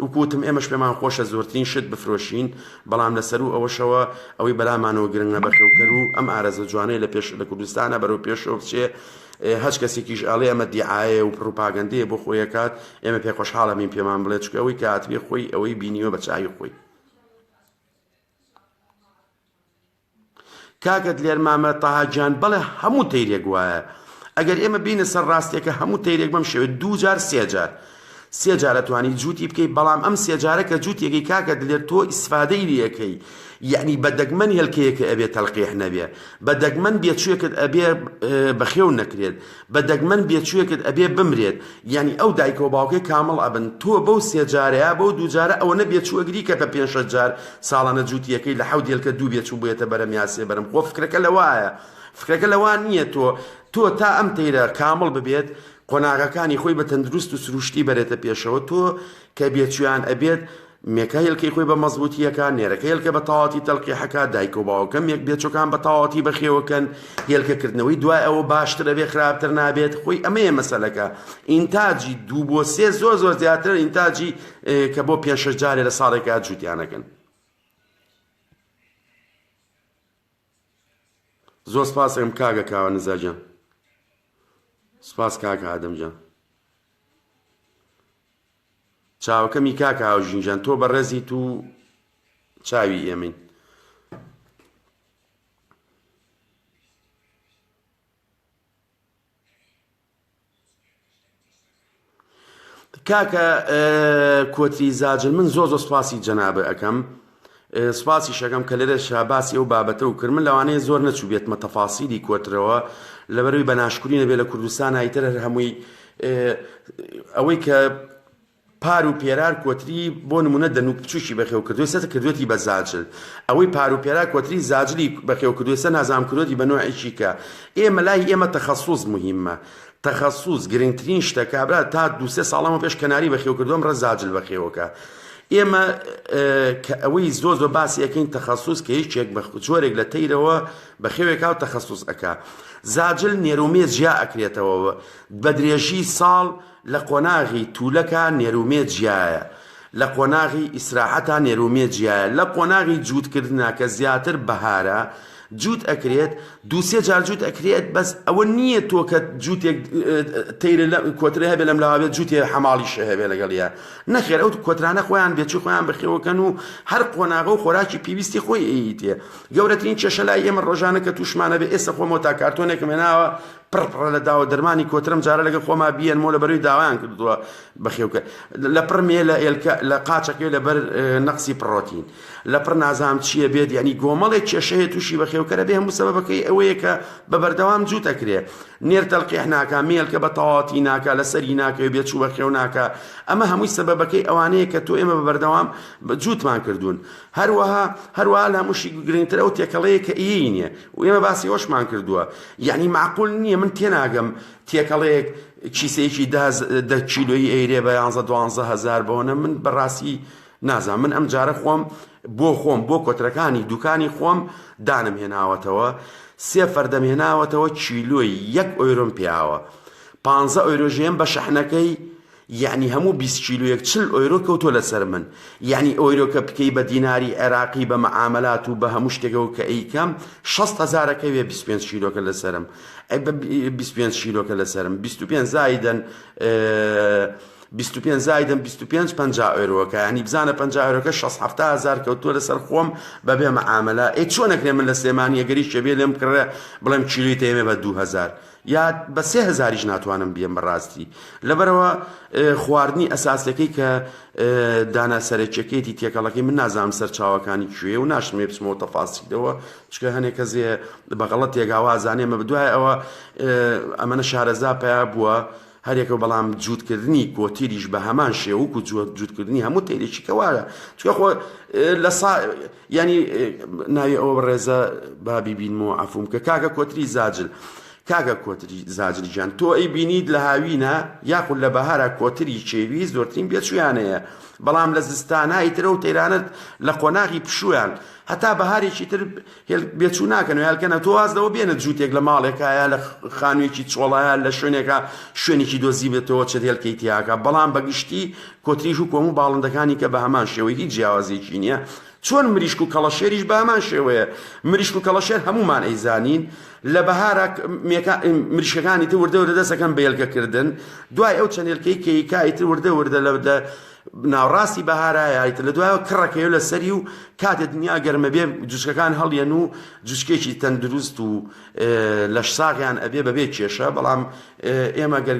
وەکوتم ئێمەش پێمان خۆشە زۆرترین شت بفرۆشین بەڵام لەسەر و ئەوەشەوە ئەوەی بەلامانەوە گرنگە بەخێوکەر و ئەم ئارەزە جوانەی لە کوردستانە بەرەو پێشەوە بچێ هەچ کەسێکیش ئاڵێ ئەمە دیعایە و پروپاگەندەیە بۆ خۆی ئەکات ئێمە پێ خۆشحاڵەمین پێمان بڵێت چکە ئەوەی کە هاتبێ خۆی ئەوەی بینیوە بە چاوی خۆی کاکەت لێرمامە تەهاجیان بەڵێ هەموو تەیرێک وایە ئەگەر ئێمە بینە سەر ڕاستیەکە هەموو تەیرێک بەم شێوە 2 جار 3 جار 3 جارە توانی جووتی بکەیت بەڵام ئەم 3 جارە کە جووتێکی کاکەت لێر تۆ ئیسفادەی لەکەی یعنی بە دەگمەن هێلکەیەکە ئەبێ تەلقیح نەبێ بە دەگمەن بێچوویەکت ئەبێ بەخێو نەکرێت بە دەگمەن بێچوویەکت ئەبێ بمرێت یعنی ئەو دایکەوە باوکەی کامەڵ ئەبن تۆ بەو 3 جارەیە بەو 2 جارە ئەوە نەبێچووەگری کە بە 5 جار ساڵانە جووتیەکەی لە حەوت هێلکە 2 بێچوو بێتە بەرەم یاسێ بەرم خۆ فکرەکە لەوایە فکرەکە لەوان نییە تۆ تا ئەم تەیرە کامڵ ببێت قۆناغەکانی خۆی بە تەندروست و سروشتی بەرێتە پێشەوە تۆ کە بێچویان ئەبێت مێکە هێلکەی خۆی بە مەزبوطیەکە نێرەکە هێلکە بە تەواتی تەلقیحەکە دایک و باوکەم یەک بێچۆکان بە تەواتی بەخێوەکەن هێلکەکردنەوەی دوای ئەوە باشتر ئەبێ خراپتر نابێت خۆی ئەمەیە مەسەلەکە ئینتاجی 2 بۆ 3 زۆر زیاتر ئینتاجی کە بۆ 5-6 جارێ لە ساڵێکا جووتیانەکەن زۆر سپاسم کاگە کاوە نزاجان سپاس کاکە ئادەمجان چاوەکەمی کاکە هاوژینجان تۆ بەڕێزیت و چاوی ئێمەین. کاکە کۆتری زاجل من زۆر سوپاسی جەنابە ئەەکەم، سوپاسی شەکەم کە لێرە شاباسی ئەو بابەتە و کرد. من لەوانەیە زۆر نەچوو بێتمە تەفاسیلی کۆترەوە لەبەروی بە ناشکوری نەبێت لە کوردستان هایتر هەمووی ئەوەی کە پار و پێرار کۆتری بۆ نمونە دەنوک بچوشی بەخێو کردووە سەر کردوێتی بە زاجل، ئەوەی پار و پێرار کۆتری زاجلی بەخێو کردووە سەر نازام کردوێتی بە نوعیشی کە ئێمە لای ئێمە تەخەسوس مهمە، تەخەسوس گرنگترین شتە کابرا تا دووسێ ساڵەمە پێش کەناری بەخێو کردووەم ڕە زاجل بەخێوەکە. ئێمە کە ئەوەی زۆر باسی ئەەکەین تەخەسوس کە هیچێک جۆرێک لە تەیرەوە بەخێوێکا و تەخەسوس ئەکا. زاجل نێرومێت جیا ئەکرێتەوە بە درێژی ساڵ لە قۆناغی توولەکە نێرومێت جیایە، لە قۆناغی ئیسراحەتە نێرومێت جیایە، لە قۆناغی جووتکردنا کە زیاتر بەهارە جووت ئەکرێت دووسێ جار جووت ئەکرێت، بەس ئەوە نییە تۆ کە جووتێک تەیرە کۆترە هەبێت لەم لاوابێت جووتێ حەماڵیشە هەبێت لەگەڵیە نەخێر ئەو کۆترانە خۆیان بێچی خۆیان بەخێوەکەن و هەر قۆناغە و خۆراکی پێویستی خۆی ئەیتێ. گەورەترین کێشە لای ئێمە ڕۆژانە کە تووشمانە بێ ئێستا خۆمەوە تا کارتۆنێکم هێناوە پڕ لە داوە دەرمانی کۆترم جارە لەگە خۆما بیەنمەوە لە بەروی داوایان کردووە بەخێوکە لە پڕمێ لە قاچەکەی لەبەر نەقسی پڕۆتین لە پڕ نازام چییە بێت، یعنی گۆمەڵێک کێشەیە تووشی بەخێوکەرە بێ هەموو سەبەبەکەی ئەوەیە کە بە بەردەوام جووت ئەکرێ، نێر تەلقیح ناکا، مێلکە بە تەواتی ناکا، لەسەری ناکەوێ بێت چوو بەخێو ناکا. ئەمە هەمووی سەبەبەکەی ئەوانەیە کە تۆ ئێمە بە بەردەوام جووتمان کردوون. هەروەها لە هەمووشی گرنگترە ئەو تێکەڵەیە کە ئینێ و ئێمە باسی ئەوشمان کردووە، یعنی معقول نییە من تێناگەم تێکەڵەیەک کیسەیەکی 10 کیلۆیی ئەیرێ بە 11-12 هەزار بۆنە. من بەڕاستی نازانم، من ئەم جارە خۆم بۆ کۆترەکانی دوکانی خۆم دانم هێناوەتەوە 3 فەردەم هێناوەتەوە کیلۆی 1 ئۆیرۆم پیاوە 15 ئۆیرۆژێم بە شەحنەکەی، یعنی هەموو 20 کیلۆیەک 40 ئۆیرۆ کەوتۆ لەسەر من، یعنی ئۆیرۆکە بکەی بە دیناری عێراقی بە مەعاملات و بە هەموو شتێکەوە کە ئەیکەم 60,000ەکەی وێ 25 کیلۆکە لەسەرم، 25 کیلۆکە لەسەرم 25 زایدن 25 50 ئۆیرۆکە، ینی بزانە 50 ئۆیرۆکە 60-70,000 کەوتۆ لەسەر خۆم بەبێ مەعاملە. چۆنەکرێ من لە سلێمانی ئەگەری شەبێ لێم کڕێ بڵێم کیلۆی تێمێ بە 2000 یا بە 3000 ناتوانم بێم بەڕاستی. لەبەرەوە خواردنی ئەساسەکەی کە دانا سەرچەکەیەتی تێکەڵەکەی من نازانم سەرچاوەکانی کوێ و ناشمێ بچمەوە تەفاسیلەوە چکە هەنێک کەسێ بەغەڵەت تێگاوازانێمە بدوای ئەوە ئەمەنە شارەزا پیا بووە هەرێکە، بەڵام جووتکردنی کۆتیریش بە هەمان شێوەکو جووتکردنی هەموو تێرێکی کەوایە چکە خۆ لە ینی ناوی ئەوە بەڕێزە بابی بینمەوە عەفوم کە کاکە کۆتری زاجل، کاکە کۆتری زاجلی جان تۆ ئەی بینیت لە هاوینە یاخود لە بەهارە کۆتری چێوی زۆرترین بێچویانەیە، بەڵام لە زستانایی ترە و تەیرانت لە قۆناغی پشویان هەتا بەهارێکی تر بێچوو ناکەن و هێلکەنە تۆ وازدەوە بێنە جووتێک لە ماڵێکە یا لە خانوویەکی چۆڵایە لە شوێنێکە شوێنێکی دۆزی بێتەوە چێت هێلکەی تیاکە، بەڵام بەگشتی کۆتریش و کۆموو باڵندەکانی کە بە هەمان شێوەی هیچ جیاوازێکی نییە. چۆن مریشک و کەڵەشێریش بە هەمان شێوەیە، مریشک و کەڵەشێر هەمومان ئەیزانین لە بەهارە مریشکەکانی تر وردە وردە دەسەکەن بە هێلکەکردن، دوای ئەو چەند هێلکەی کەیکای تر وردە وردە لە ناوڕاستی بەهارایە لە دوایەوە کڕەکەوێ لە سەری و کاتێ دنیا گەرمە بێ جوچکەکان هەڵیەن و جوچکێکی تەندروست و لەش ساغیان ئەبێ بەبێ کێشە، بەڵام ئێمە گەر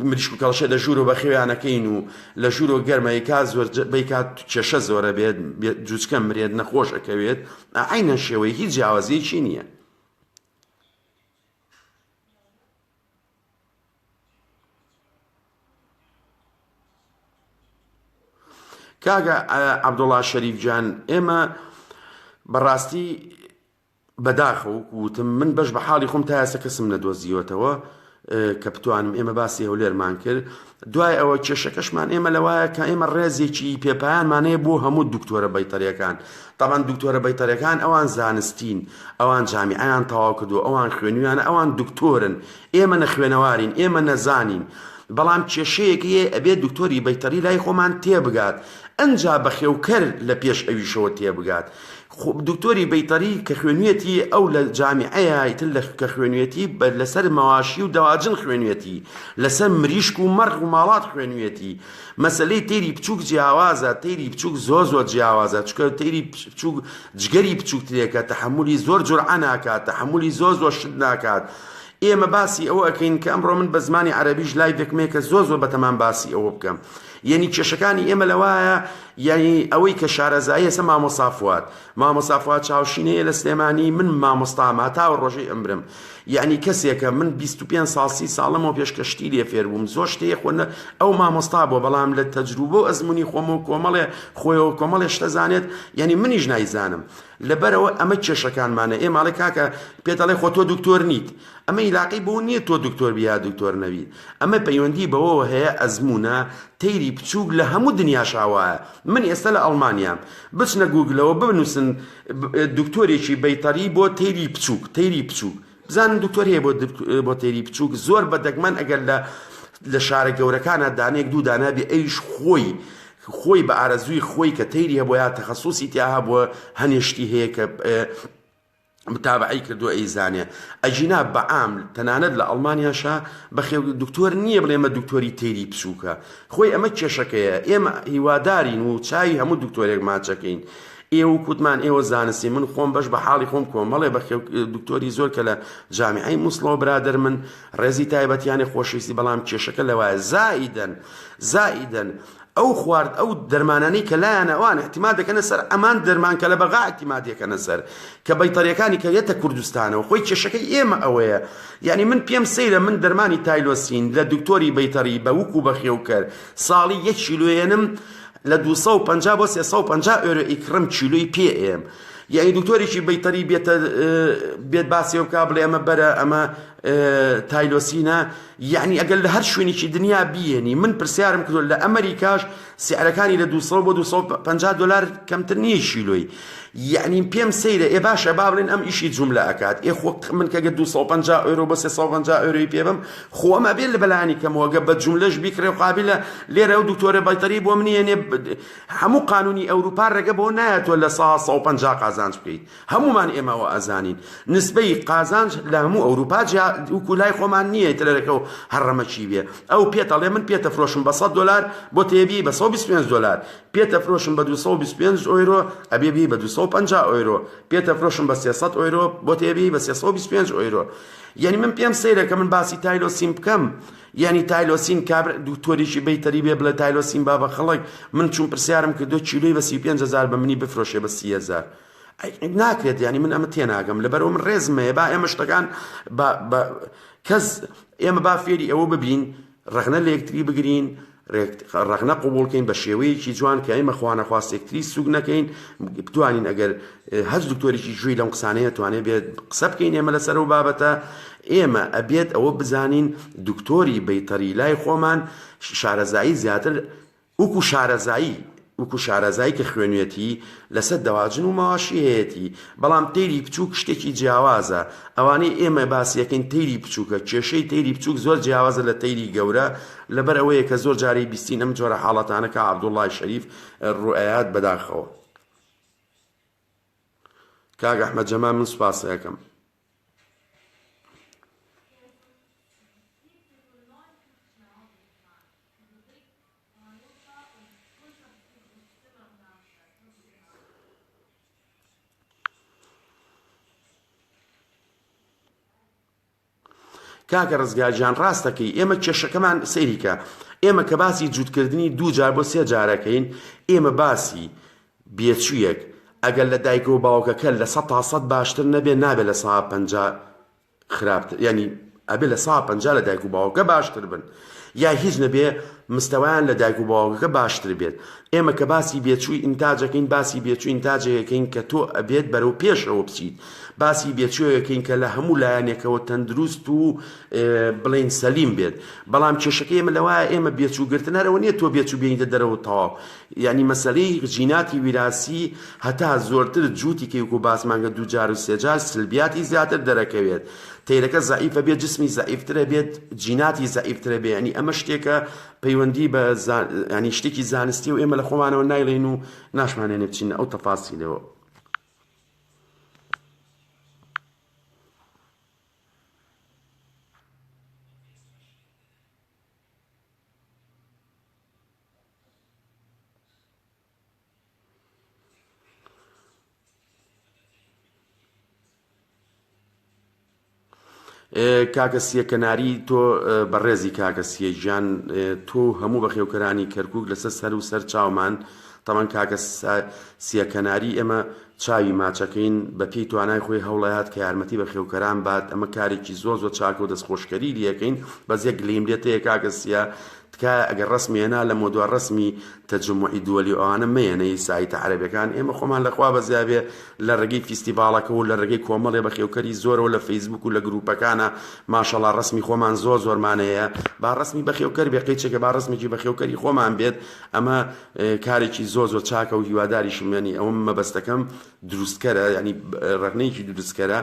مریشک و کەڵەشێر لە ژوور و بەخێویانەکەین و لە ژوور و گەرمەیکا زۆر بیکات کێشە زۆرە بێت جوچکە مرێت نەخۆش ئەکەوێت عینە شێوەی هیچ جیاوازیەکی نییە. کاگە عەبدوڵڵا شەریفجان ئێمە بەڕاستی بەداخە وتم من بەش بە حاڵی خۆم تا ئێستا کەسم نەدۆزیوەتەوە کە بتوانم ئێمە باسی هەولێرمان کرد. دوای ئەوە کێشەکەشمان ئێمە لەوایە کە ئێمە ڕێزێکی پێپایانمانەیە بۆ هەموو دکتۆرە بەیتەریەکان. طبعاً دکتۆرە بەیتەریەکان ئەوان زانستین، ئەوان جامیعەیان تەواو کردووە، ئەوان خوێنویانە، ئەوان دکتۆرن، ئێمە نەخوێنەوارین، ئێمە نەزانین، بەڵام کێشەیەکی ئەبێت دکتۆری بەیتەری لای خۆمان تێبگات. ئەنجا بەخێوکەر لە پێش ئەویشەوە تێبگات. دکتۆری بەیتەری کە خوێنوێتی ئەو لە جامیعەیە تر کە خوێنوێتی لەسەر مەواشی و دەواجن خوێنوێتی، لەسەر مریشک و مەڕ و ماڵات خوێنوێتی. مەسلەی تێری بچووک جیاوازە، تێری بچووک زۆر جیاوازە، چکە تێری بچووک جگەری بچووکترێکە، تەحملی زۆر جورعە ناکات، تەحملی زۆر شت ناکات. ئێمە باسی ئەوە ئەکەین کە ئەمڕۆ من بە زمانی عەرەبیش لای دەکمێ کە زۆر بەتەمان باسی ئەوە بکەم. یعنی کێشەکانی ئێمە لەوایە، یعنی ئەوەی کە شارەزایی ئێستا مامۆستا فواد چاوشینەیە لە سلێمانی، من مامۆستام هەتاوە ڕۆژەی ئەمرم. یعنی کەسێکە من 25 ساڵ 30 ساڵەمەوە پێشکەشتی لێ فێر بووم، زۆر شتەیە خۆ ئەو مامۆستا بووە، بەڵام لە تەجروبە و ئەزمموی خۆم و خۆیەوە کۆمەڵێ شتەزانێت، یعنی منیش نایزانم. لەبەرەوە ئەمە کێشەکانمانە. ئێماڵێ کاکە پێتەڵێ خۆ تۆ دکتۆر نیت، ئەمە عیلاقی بۆ نییە تۆ دکتۆر بیا دکتۆر نەبیت. ئەمە پەیوەندی بەوەوە هەیە ئەزمونە تەیری بچووک لە هەموو دنیاشاوایە. من ئێستا لە ئەڵمانیام، بچنە گوگلەوە بنووسن دکتۆرێکی بەیتەری بۆ تەیری بچووک بزانن دکتۆر هەیە بۆ تەیری بچووک. زۆر بەدەگمەن ئەگەر لە شارە گەورەکانە دانەیەک دوو دانابێ، ئەویش خۆی بە ئارەزووی خۆی کە تەیری هەبووە یا تەخەسوسی تیا بووە هەنێشتی هەیە کە متابعی کردووە ئەیزانێ. ئەجینا بەعام تەنانەت لە ئەڵمانیاشا بەخێو دکتۆر نییە بڵێمە دکتۆری تەیری بچووکە. خۆی ئەمە کێشەکەیە. ئێمە هیوادارین و چاوی هەموو دکتۆرێک ماچەکەین. ئێوە کوتمان ئێوە زانستی، من خۆم بەش بە حاڵی خۆم کۆمەڵێ بەخێو دکتۆری زۆر کە لە جامیعەی مووسڵەوە برادەر من ڕێزی تایبەتیانی خۆشویستی، بەڵام کێشەکە لەوایە زائیدەن ئەو خوارد ئەو دەرمانانەی کە لایەنە ئەوان احتیمال دەکەنە سەر ئەمان دەرمان کە لە بەغا احتیمال دەکەنە سەر کە بەیتەریەکانی کە یەتە کوردستانەوە. خۆی کێشەکەی ئێمە ئەوەیە. یعنی من پێم سەیرە من دەرمانی تایلۆسین لە دکتۆری بەیتەری بە وکو بەخێوکەر ساڵی 1 کیلۆێنم لە 250 بۆ 350 ئۆرۆ ئیکڕم کیلۆی پێ ئێم. یعنی دکتۆرێکی بەیتەری بێت باسی بکا بڵێ ئەمە بەرە ئەمە تایلۆسینە، یعنی ئەگەر لە هەر شوێنێکی دنیا بیێنی. من پرسیارم کردو لە ئەمریکاش سیعرەکانی لە 200 بۆ 250 دلار کەمتر نییە شیلۆی. یعنی پێم سەیرە ئێ باشە با بڵێن ئەم ئیشی جوملە ئەکات. خۆ من کەگە 250 ئۆرۆ بە 350 ئۆرۆی پێبم خۆ ئەمە بێت لە بەلانی کەمەوەگە بە جوملەش بیکرێ و قابلە لێرە و دکتۆرە بەیتەری بۆ منیێنێ هەموو قانونی ئەوروپا ڕێگە بۆ نایەتوە لە 150 قازانج بکەیت. هەمومان ئێمەوە ئەزانین نسبەی قازانج لە هەموو ئەوروپا وکو لای خۆمان نییە ترەرەکە و هەڕەمەچی بێ. ئەو پێتەڵێ من پێتە فرۆشم بە 100 دلار بۆ تێبی بە 125 دلار، پێتە فرۆشم بە 225 ئۆیرۆ ئەبێبی بە 250 ئۆیرۆ، پێتە فرۆشم بە 300 ئۆیرۆ بۆ تێبی بە 325 ئۆیرۆ. یعنی من پێم سەیرە کە من باسی تایلۆسین بکەم، یعنی تایلۆسین کابر دکتۆریشی بەیتەری بێ بڵێ تایلۆسین با بە خەڵک. من چون پرسیارم کردو کیلۆی بە 35,000 بە منی بفرۆشێ بە 30,000 ناکرێت. یعنی من ئەمە تێناگەم، لەبەرەوە من ڕێزمەیە با ئێمە شتەکان کەس ئێمە با فێری ئەوە ببین، ڕەخنە لە یەکتری بگرین، ڕەخنە قبوڵکەین بە شێوەیەکی جوان کە ئێمە خوانە خواست یەکتری سوگ نەکەین. بتوانین ئەگەر هەر دکتۆرێکی جوێی لەم قسانەیە توانێت بێت قسە بکەین ئێمە لەسەر و بابەتە. ئێمە ئەبێت ئەوە بزانین دکتۆری بەیتەری لای خۆمان شارەزایی زیاتر وەکو شارەزایی کە خوێنوێتی لەسەر دەواجن و مەواشی هەیەتی، بەڵام تەیری بچووک شتێکی جیاوازە. ئەوانەی ئێمە باسیەکەین تەیری بچووکە، کێشەی تەیری بچووک زۆر جیاوازە لە تەیری گەورە. لەبەر ئەوەیە کە زۆر جارەی بیستین ئەم جۆرە حاڵەتانە کە عەبدوڵڵای شەریف ڕوئەیات بەداخەوە. کاک ئەحمەد جەمال من سوپاس دەکەم. کاکە ڕزگارجان ڕاستەکەی ئێمە کێشەکەمان سەیریکە. ئێمە کە باسی جووتکردنی 2 جار بۆ 3 جارەکەین، ئێمە باسی بێچوویەک ئەگەر لە دایک و باوکەکە لە 100% باشتر نەبێ نابێت لە 150 خراپتر، یعنی ئەبێ لە 150 لە دایک و باوکە باشتر بن، یا هیچ نەبێ مستەوایان لە دایک و باوکەکە باشتر بێت. ئێمە کە باسی بێچووی ئینتاجەکەین، باسی بێچووی ئینتاجەکەین کە تۆ ئەبێت بەرەو پێشەوە بچیت. باسی بێچوویەکەین کە لە هەموو لایەنێکەوە تەندروست و بڵێن سەلیم بێت. بەڵام کێشەکە ئێمە لەوایە ئێمە بێچووگرتنەرەوە نییە تۆ بێچوو بێنیتە دەرەوە تەواو. یعنی مەسەلەی ژیناتی ویراسی هەتا زۆرتر جووتی کە وەکو باسمانگە 2 جار و 3 جار سلبیاتی زیاتر دەرەکەوێت. تەیرەکە زەعیفە بێت، جسمی زەعیفترە بێت، جیناتی زەعیفترە بێت. یعنی ئەمە شتێکە پەیوەندی بە ینی شتێکی زانستی و ئێمە لە خۆمانەوە نایڵێن و ناشمانێنێ بچین ئەو تەفاسیلەوە. کاکە سیەکەناری تۆ بەڕێزی کاکە سیەژیان تۆ هەموو بەخێوکەرانی کەرکووک لەسەر سەر و سەر چاومان تەمان کاکە سیەکەناری ئێمە چاوی ماچەکەین بە پێی توانای خۆی هەوڵەیات کە یارمەتی بەخێوکەران بات ئەمە کارێکی زۆر زۆر چاکە و دەستخۆشکەری لەکەین بەس یەک گلیم لێتەیە کاکە سیە تکایە ئەگەر ڕسمی هێنا لە مۆدووە ڕسمی تەجموعی دووەلی ئەوانە مەیەنەی سایتە عەرەبیەکان ئێمە خۆمان لەخوا بەزیابێ لە ڕێگەی فیستیڤاڵەکە و لە ڕێگەی کۆمەڵێ بەخێوکەری زۆرەوە لە فەیسبوک و لە گروپەکانە ماشەڵڵا ڕسمی خۆمان زۆر زۆرمانەیە با ڕسمی بەخێوکەر بێ قەیچێکە با ڕسمێکی بەخێوکەری خۆمان بێت ئەمە کارێکی زۆر زۆر چاکە و هیواداریشمێنی ئەوم مەبەستەکەم دروستکەرە ینی ڕێکنەیەکی دروستکەرە.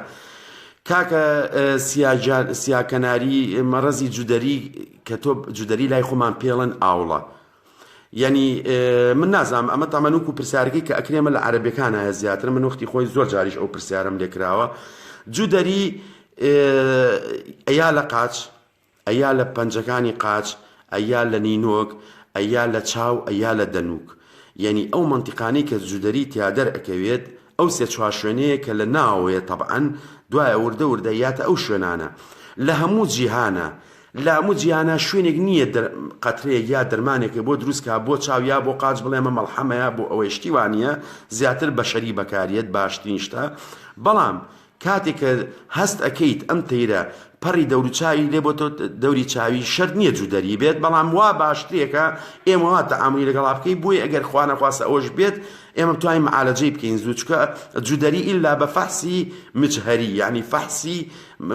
کاکە سیاکەناری مەڕەزی جودەری کە تۆ جودەری لای خۆمان پێڵەن ئاوڵە یعنی من نازانم ئەمە تەمەنوک و پرسیارەکەی کە ئەکرێمە لە عەرەبیەکانە هەیە زیاتر من وەختی خۆی زۆر جاریش ئەو پرسیارەم لێکراوە. جودەری ئەیا لە قاچ ئەیا لە پەنجەکانی قاچ ئەیا لە نینۆک ئەیا لە چاو ئەیا لە دەنوک یعنی ئەو مەنتیقانەی کە جودەری تیا دەرئەکەوێت ئەو سێ چوار شوێنەیە کە لە ناوەیە تەبعەن دوایە وردە وردە یاتە ئەو شوێنانە لە هەموو جیهانە لە هەموو جیهانە شوێنێک نییە قەترەیەک یا دەرمانێکە بۆ دروستکە بۆ چاو یا بۆ قاچ بڵێ ئەمە مەڵحەمەیە بۆ ئەوەی شتیوانە زیاتر بەشەری بەکارێت باشترین شتە. بەڵام کاتێک کە هەست ئەەکەیت ئەم تەیرە پەڕی دەوروچاوی لێ بۆ تۆ دەوری چاوی شەرت نییە جودەری بێت بەڵام وا باشترێکە ئێمە وا تەعاملی لەگەڵا بکەی بۆی ئەگەر خوا نەخواستە ئەوەش بێت ئێمە بتوانین معالەجەی بکەین زوو چکە جودەری ئیلا بە فەحسی مجهەری یعنی فەحسی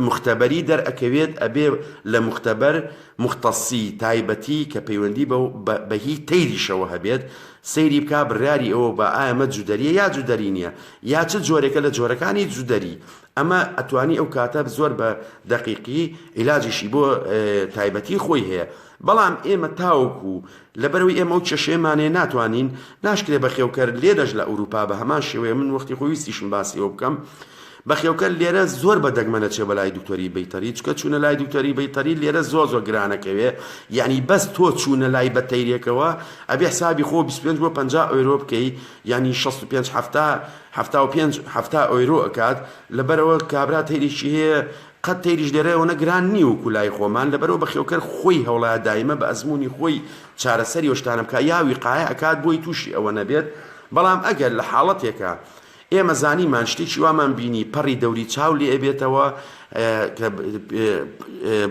مختەبەری دەرئەکەوێت ئەبێ لە مختەبەر مختصی تایبەتی کە پەیوەندی بە هیچ تەیریشەوە هەبێت سەیری بکا بڕیاری ئەوە بە ئایا ئەمە جودەریە یا جودەری نییە یا چ جۆرێکە لە جۆرەکانی جودەری ئەمە ئەتوانی ئەو کاتە زۆر بە دەقیقی عیلاجیشی بۆ تایبەتی خۆی هەیە. بەڵام ئێمە تاوەکو لەبەرەوەی ئێمە و کێشەیەمانێ ناتوانین ناشکرێ بەخێوکەر لێرەش لە ئەوروپا بە هەمان شێوەیە من وەختی خۆی ویستیشم باسی ئەوە بکەم بەخێوکەر لێرە زۆر بە دەگمەنە چێ بە لای دکتۆری بەیتەری چکە چوونە لای دکتۆری بەیتەری لێرە زۆر زۆر گرانەکەوێ یعنی بەس تۆ چوونە لای بەتەیرێکەوە ئەبێ حسابی خۆ 25 بۆ 50 ئۆیرۆ بکەی ینی 65 هەفتا ئۆیرۆ ئەکات لەبەرەوە کابرا تەیریشی هەیە قەت تێریش لێرەوە نەگران نییە و کولای خۆمان لەبەرەوە بەخێوکەر خۆی هەوڵایە دایمە بە ئەزمموی خۆی چارەسەری ئەوشتانە بکە یاوی قایە ئەکات بۆی تووشی ئەوە نەبێت. بەڵام ئەگەر لە حاڵەتێکە ئێمە زانیمان شتێکی وامان بینی پەڕی دەوری چاو لێ ئەبێتەوە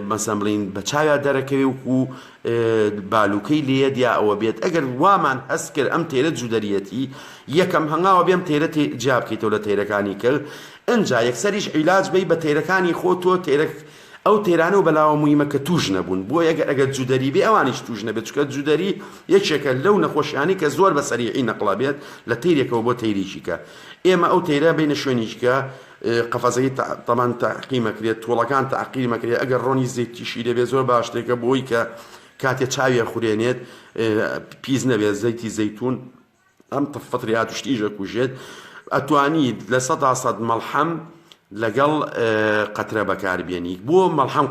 مەسەڵەن بڵین بە چاویا دەرەکەوێ و بالوکەی لێت یا ئەوە بێت ئەگەر وامان هەست کرد ئەم تێرە جودەریەتی یەکەم هەنگاوە بێم تێرە جیا بکەیتەوە لە تێرەکانی کرد ئەنجا یەکسەریش عیلاج بی بە تێرەکانی خۆ تۆ ئەو تێرانە و بەلاوە مویمە کە توش نەبوون بۆ ئەگەر جودەری بێ ئەوانیش توش نەبێت چکە جودەری یەکێکە لەو نەخۆشیانی کە زۆر بە سەریعی نەقڵا بێت لە تێرێکەوە بۆ تێریشیکە ئێمە ئەو تێرە بینە شوێنیشکە قەفەزەی تەمان تەعقیمەکرێت تۆڵەکان تەعقیمەکرێت ئەگەر ڕۆنی زەیتیشی دەبێت زۆر باشترێکە بۆی کە کاتێ چاویە خورێنێت پیس نەبێت زەیتی زەیتون ئەم فەتریات شتیژە کوژێت ئەتوانیت لە 100% مەڵحەم لەگەڵ قەترە بەکاربێنی بۆ مەڵحەم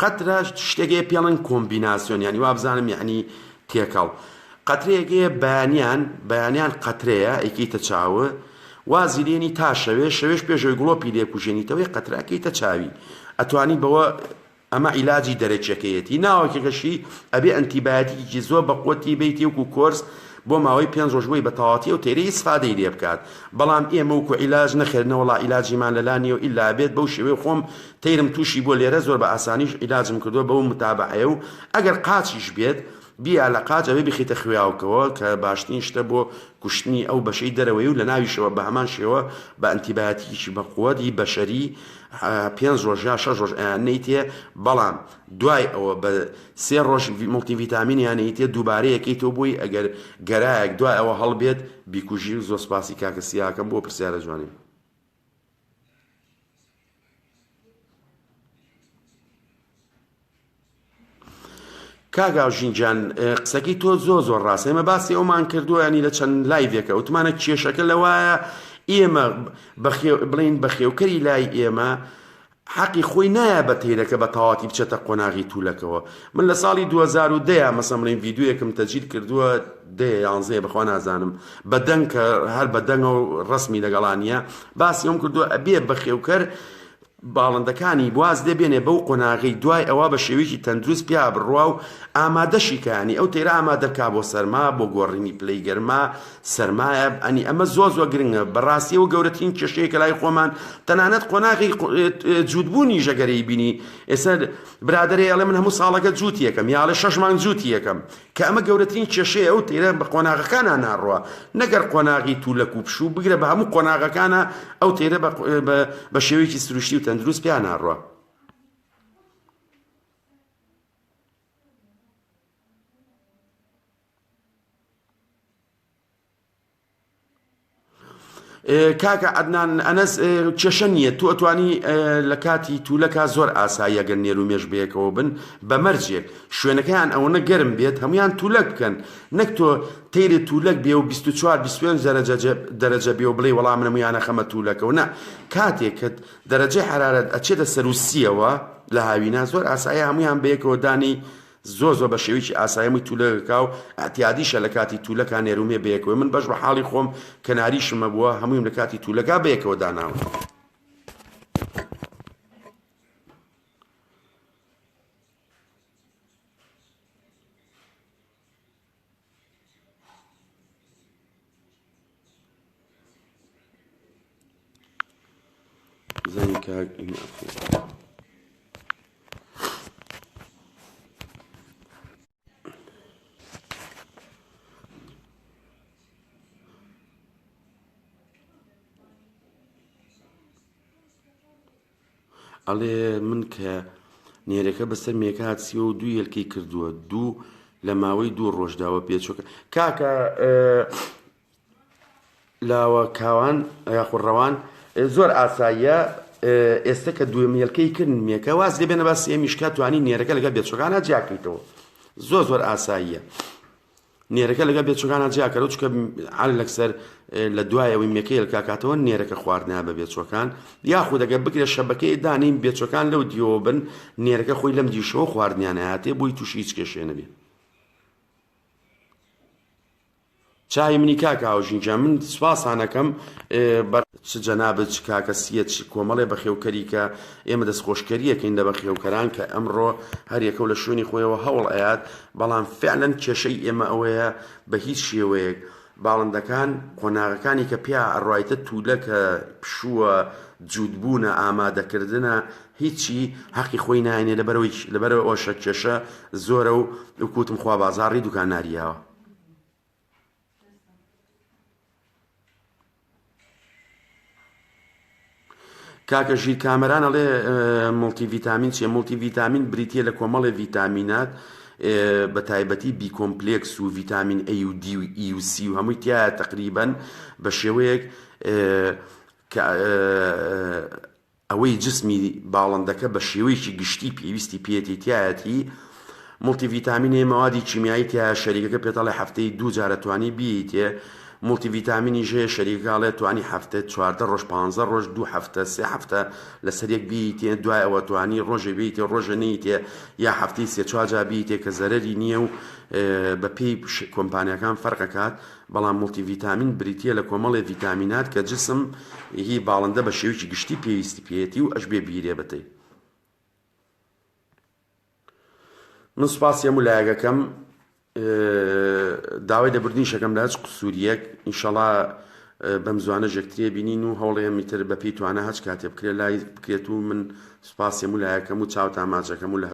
قەترە شتێکێ پێڵەن کۆمبیناسیۆن ینی وا بزانم یعنی تێکەڵ قەترەیەکەیە بەیانیان قەترەیە ئەیکەیتە چاوە وازی لێنی تا شەوێش پێشەوەی گڵۆپی لێکوژێنیتەوەی قەترەکەیتە چاوی ئەتوانی بەوە ئەمە عیلاجی دەرەچەکەیەتی ناوەکێکەشی ئەبێ ئەنتیبایۆتیکی زۆر بە قوتی بیتی وەکو کۆرس بۆ ماوەی 5 ڕۆژ بۆی بە تەواوەتی و تێرەی ئیسفادەی لێ بکات. بەڵام ئێمە وەکو عیلاج نەخێنەوە وڵا عیلاجیمان لەلانیە و ئیلا بێت بەو شێوەیە خۆم تەیرم تووشی بۆ لێرە زۆر بە ئاسانیش عیلاجم کردووە بەو متابعەیە و ئەگەر قاچیش بێت بیا لە قاچ ئەبێ بخیتە خوێاوکەوە کە باشترین شتە بۆ کوشتنی ئەو بەشەی دەرەوەی و لە ناویشەوە بە هەمان شێوە بە ئەنتیبایۆتیکی بە قووەتی بەشەری 5 ڕۆژ یا 6 ڕۆژ ئەیانەیتێ بەڵام دوای ئەوە بە 3 ڕۆژ مڵتیڤیتامینیانەیتێ دووبارەیەکەیتەوە بۆی ئەگەر گەرایەک دوای ئەوە هەڵبێت بیکوژی و زۆر سپاسی کاکە سیاکەم بۆ پرسیارە جوانیم. کاگاوژینجان قسەکەی تۆ زۆر ڕاستە. ئێمە باسی ئەومان کردووە ینی لە چەند لایڤێکە وتمانە کێشەکە لەوایە ئێمە بڵین بەخێوکەری لای ئێمە حەقی خۆی نایە بە تێرەکە بە تەواتی بچێتە قۆناغی توولەکەوە. من لە ساڵی 2010 مەسەڵەن بڵین ڤیدیۆیەکم تەجید کردووە 11 بەخوا نازانم بە دەنگ کە هەر بە دەنگە و ڕسمی لەگەڵانیە باسی ئەوم کردووە ئەبێ بەخێوکەر باڵندەکانی بواز دەبێنێ بەو قۆناغی دوای ئەوە بە شێوەیەکی تەندروست پیا بڕوا و ئامادەشی کانی ئەو تێرە ئامادەکا بۆ سەرما بۆ گۆڕینی پلەی گەرما سەرمایە ئەنی ئەمە زۆر گرنگە بەڕاستیەوە گەورەترین کێشەیەکە لای خۆمان تەنانەت قۆناغی جوودبوونی ژەگەرەی بینی ئێستا برادەرێ ئەڵێ من هەموو ساڵەکە جووتی یەکەم یاڵێ 6 مانگ جووتی یەکەم کە ئەمە گەورەترین کێشەیە ئەو تێرە بە قۆناغەکانە ناڕوە نەگەر قۆناغی توولەک و پشوو بگرە بە هەموو قۆناغەکانە ئەو تێرە بە شێوەیەکی سروشتی و تەندروست پیا ناڕوە. کاکە عەدنان ئەنەس کێشە نییە تۆ ئەتوانی لە کاتی توولەکە زۆر ئاساییە گەر نێرومێش بەیەکەوە بن بە مەرجێک شوێنەکەیان ئەوەنە گەرم بێت هەمویان توولەک بکەن نەک تۆ تەیرێ توولەک بێ و 24-25 دەرەجە بێ و بڵێ وەڵام من هەمویانە خەمە توولەکەەوە نە کاتێک کە دەرەجەی حرارەت ئەچێتە سەر و سیەوە لە هاوینا زۆر ئاساییە هەمویان بەیەکەوە دانی زۆر بە شێوەیەکی ئاساییەمی توولەکە و ئەتیادیشە لە کاتی توولەکان نێرومێ بەیەکەوە من بەش بە حاڵی خۆم کەناریشمە بووە هەموویم لە کاتی توولەکە بەیەکەوە داناوە. ئەڵێ من کە نێرەکە بەسەر مێکە هاتسیوە و 2 هێلکەی کردووە 2 لە ماوەی 2 ڕۆژداوە پێچۆکە کاکە لاوە کاوان یاخوڕەوان زۆر ئاساییە ئێستا کە 2 هێلکەی کردن مێکە واز لێبێنە باسی ئەمیشکا توانی نێرەکە لەگە بێچۆکانە جیاکەیتەوە زۆر ئاساییە نێرەکە لەگە بێچۆکانە جیاکەرەوە چکە عەل لەکسەر لە دوایەوەی مێکەی هێلکاکاتەوە نێرەکە خواردنیا بە بێچۆکان یاخود ئەگەر بگرێ شەبەکەی دانین بێچۆکان لەو دیەوە بن نێرەکە خۆی لەم دیشەوە خواردنیان هاتێ بۆی تووشی هیچ کێشێ نەبێ. چای منی کاکە ئاوژینجان من سوپاسانەکەم چ جەنابەت چ کاکە سیەت کۆمەڵێ بەخێوکەری کە ئێمە دەستخۆشکەریەکەین لە بەخێوکەران کە ئەمڕۆ هەر یەکەو لە شوێنی خۆیەوە هەوڵ ئەیات بەڵام فعلەن کێشەی ئێمە ئەوەیە بە هیچ شێوەیەک باڵندەکان قۆناغەکانی کە پیا ئەڕایتە توولەکە پشووە جوودبوونە ئامادەکردنە هیچی حەقی خۆی ناینێ لەبەرەوەی ئەوشە کێشە زۆرە و کوتم خوا بازاڕی دوکاناریاوە. کاکە ژیر کامەران ئەڵێ مڵتیڤیتامین چیە؟ مڵتیڤیتامین بریتیە لە کۆمەڵی ڤیتامینات بە تایبەتی بی کۆمپلێکس و ڤیتامین A و D و E و C و هەمووی تایە تقریبەن بە شێوەیەک ئەوەی جسمی باڵندەکە بە شێوەیەکی گشتی پێویستی پێێتی تایەتی مڵتیڤیتامینێ مەوادی کیمیایی تایە شەریکەکە پێتەڵێ هەفتەی 2 جارە توانی بیتێ مڵتیڤیتامینی ژێ شەریکاڵێت توانی هەفتە 14 ڕۆژ 15 ڕۆژ 2 هەفتە 3 هەفتە لەسەر یەک بیتێ دوای ئەوە توانی ڕۆژێ بیتێ ڕۆژە نەیتێ یا هەفتەی 3-4 جا بیتێ کە زەرەری نییە و بە پێی کۆمپانیەکان فەرقەکات بەڵام مڵتیڤیتامین بریتیە لە کۆمەڵی ڤیتامینات کە جسم هی باڵندە بە شێوەیەکی گشتی پێویستی پێێتی و ئەش بێ بیرێ بەتەی. من سوپاسی هەموو لایەکەکەم داوای لەبوردنی شەکەم لە هەچ قسووریەک ئینشەڵا بەم زوانە ژەکترێ بینین و هەوڵەیە میتر بە پێی توانە هەچ کاتێ بکرێت لای بکرێت و من سوپاسی هەموو لایەکەم و چاو تاماچەکەم و لە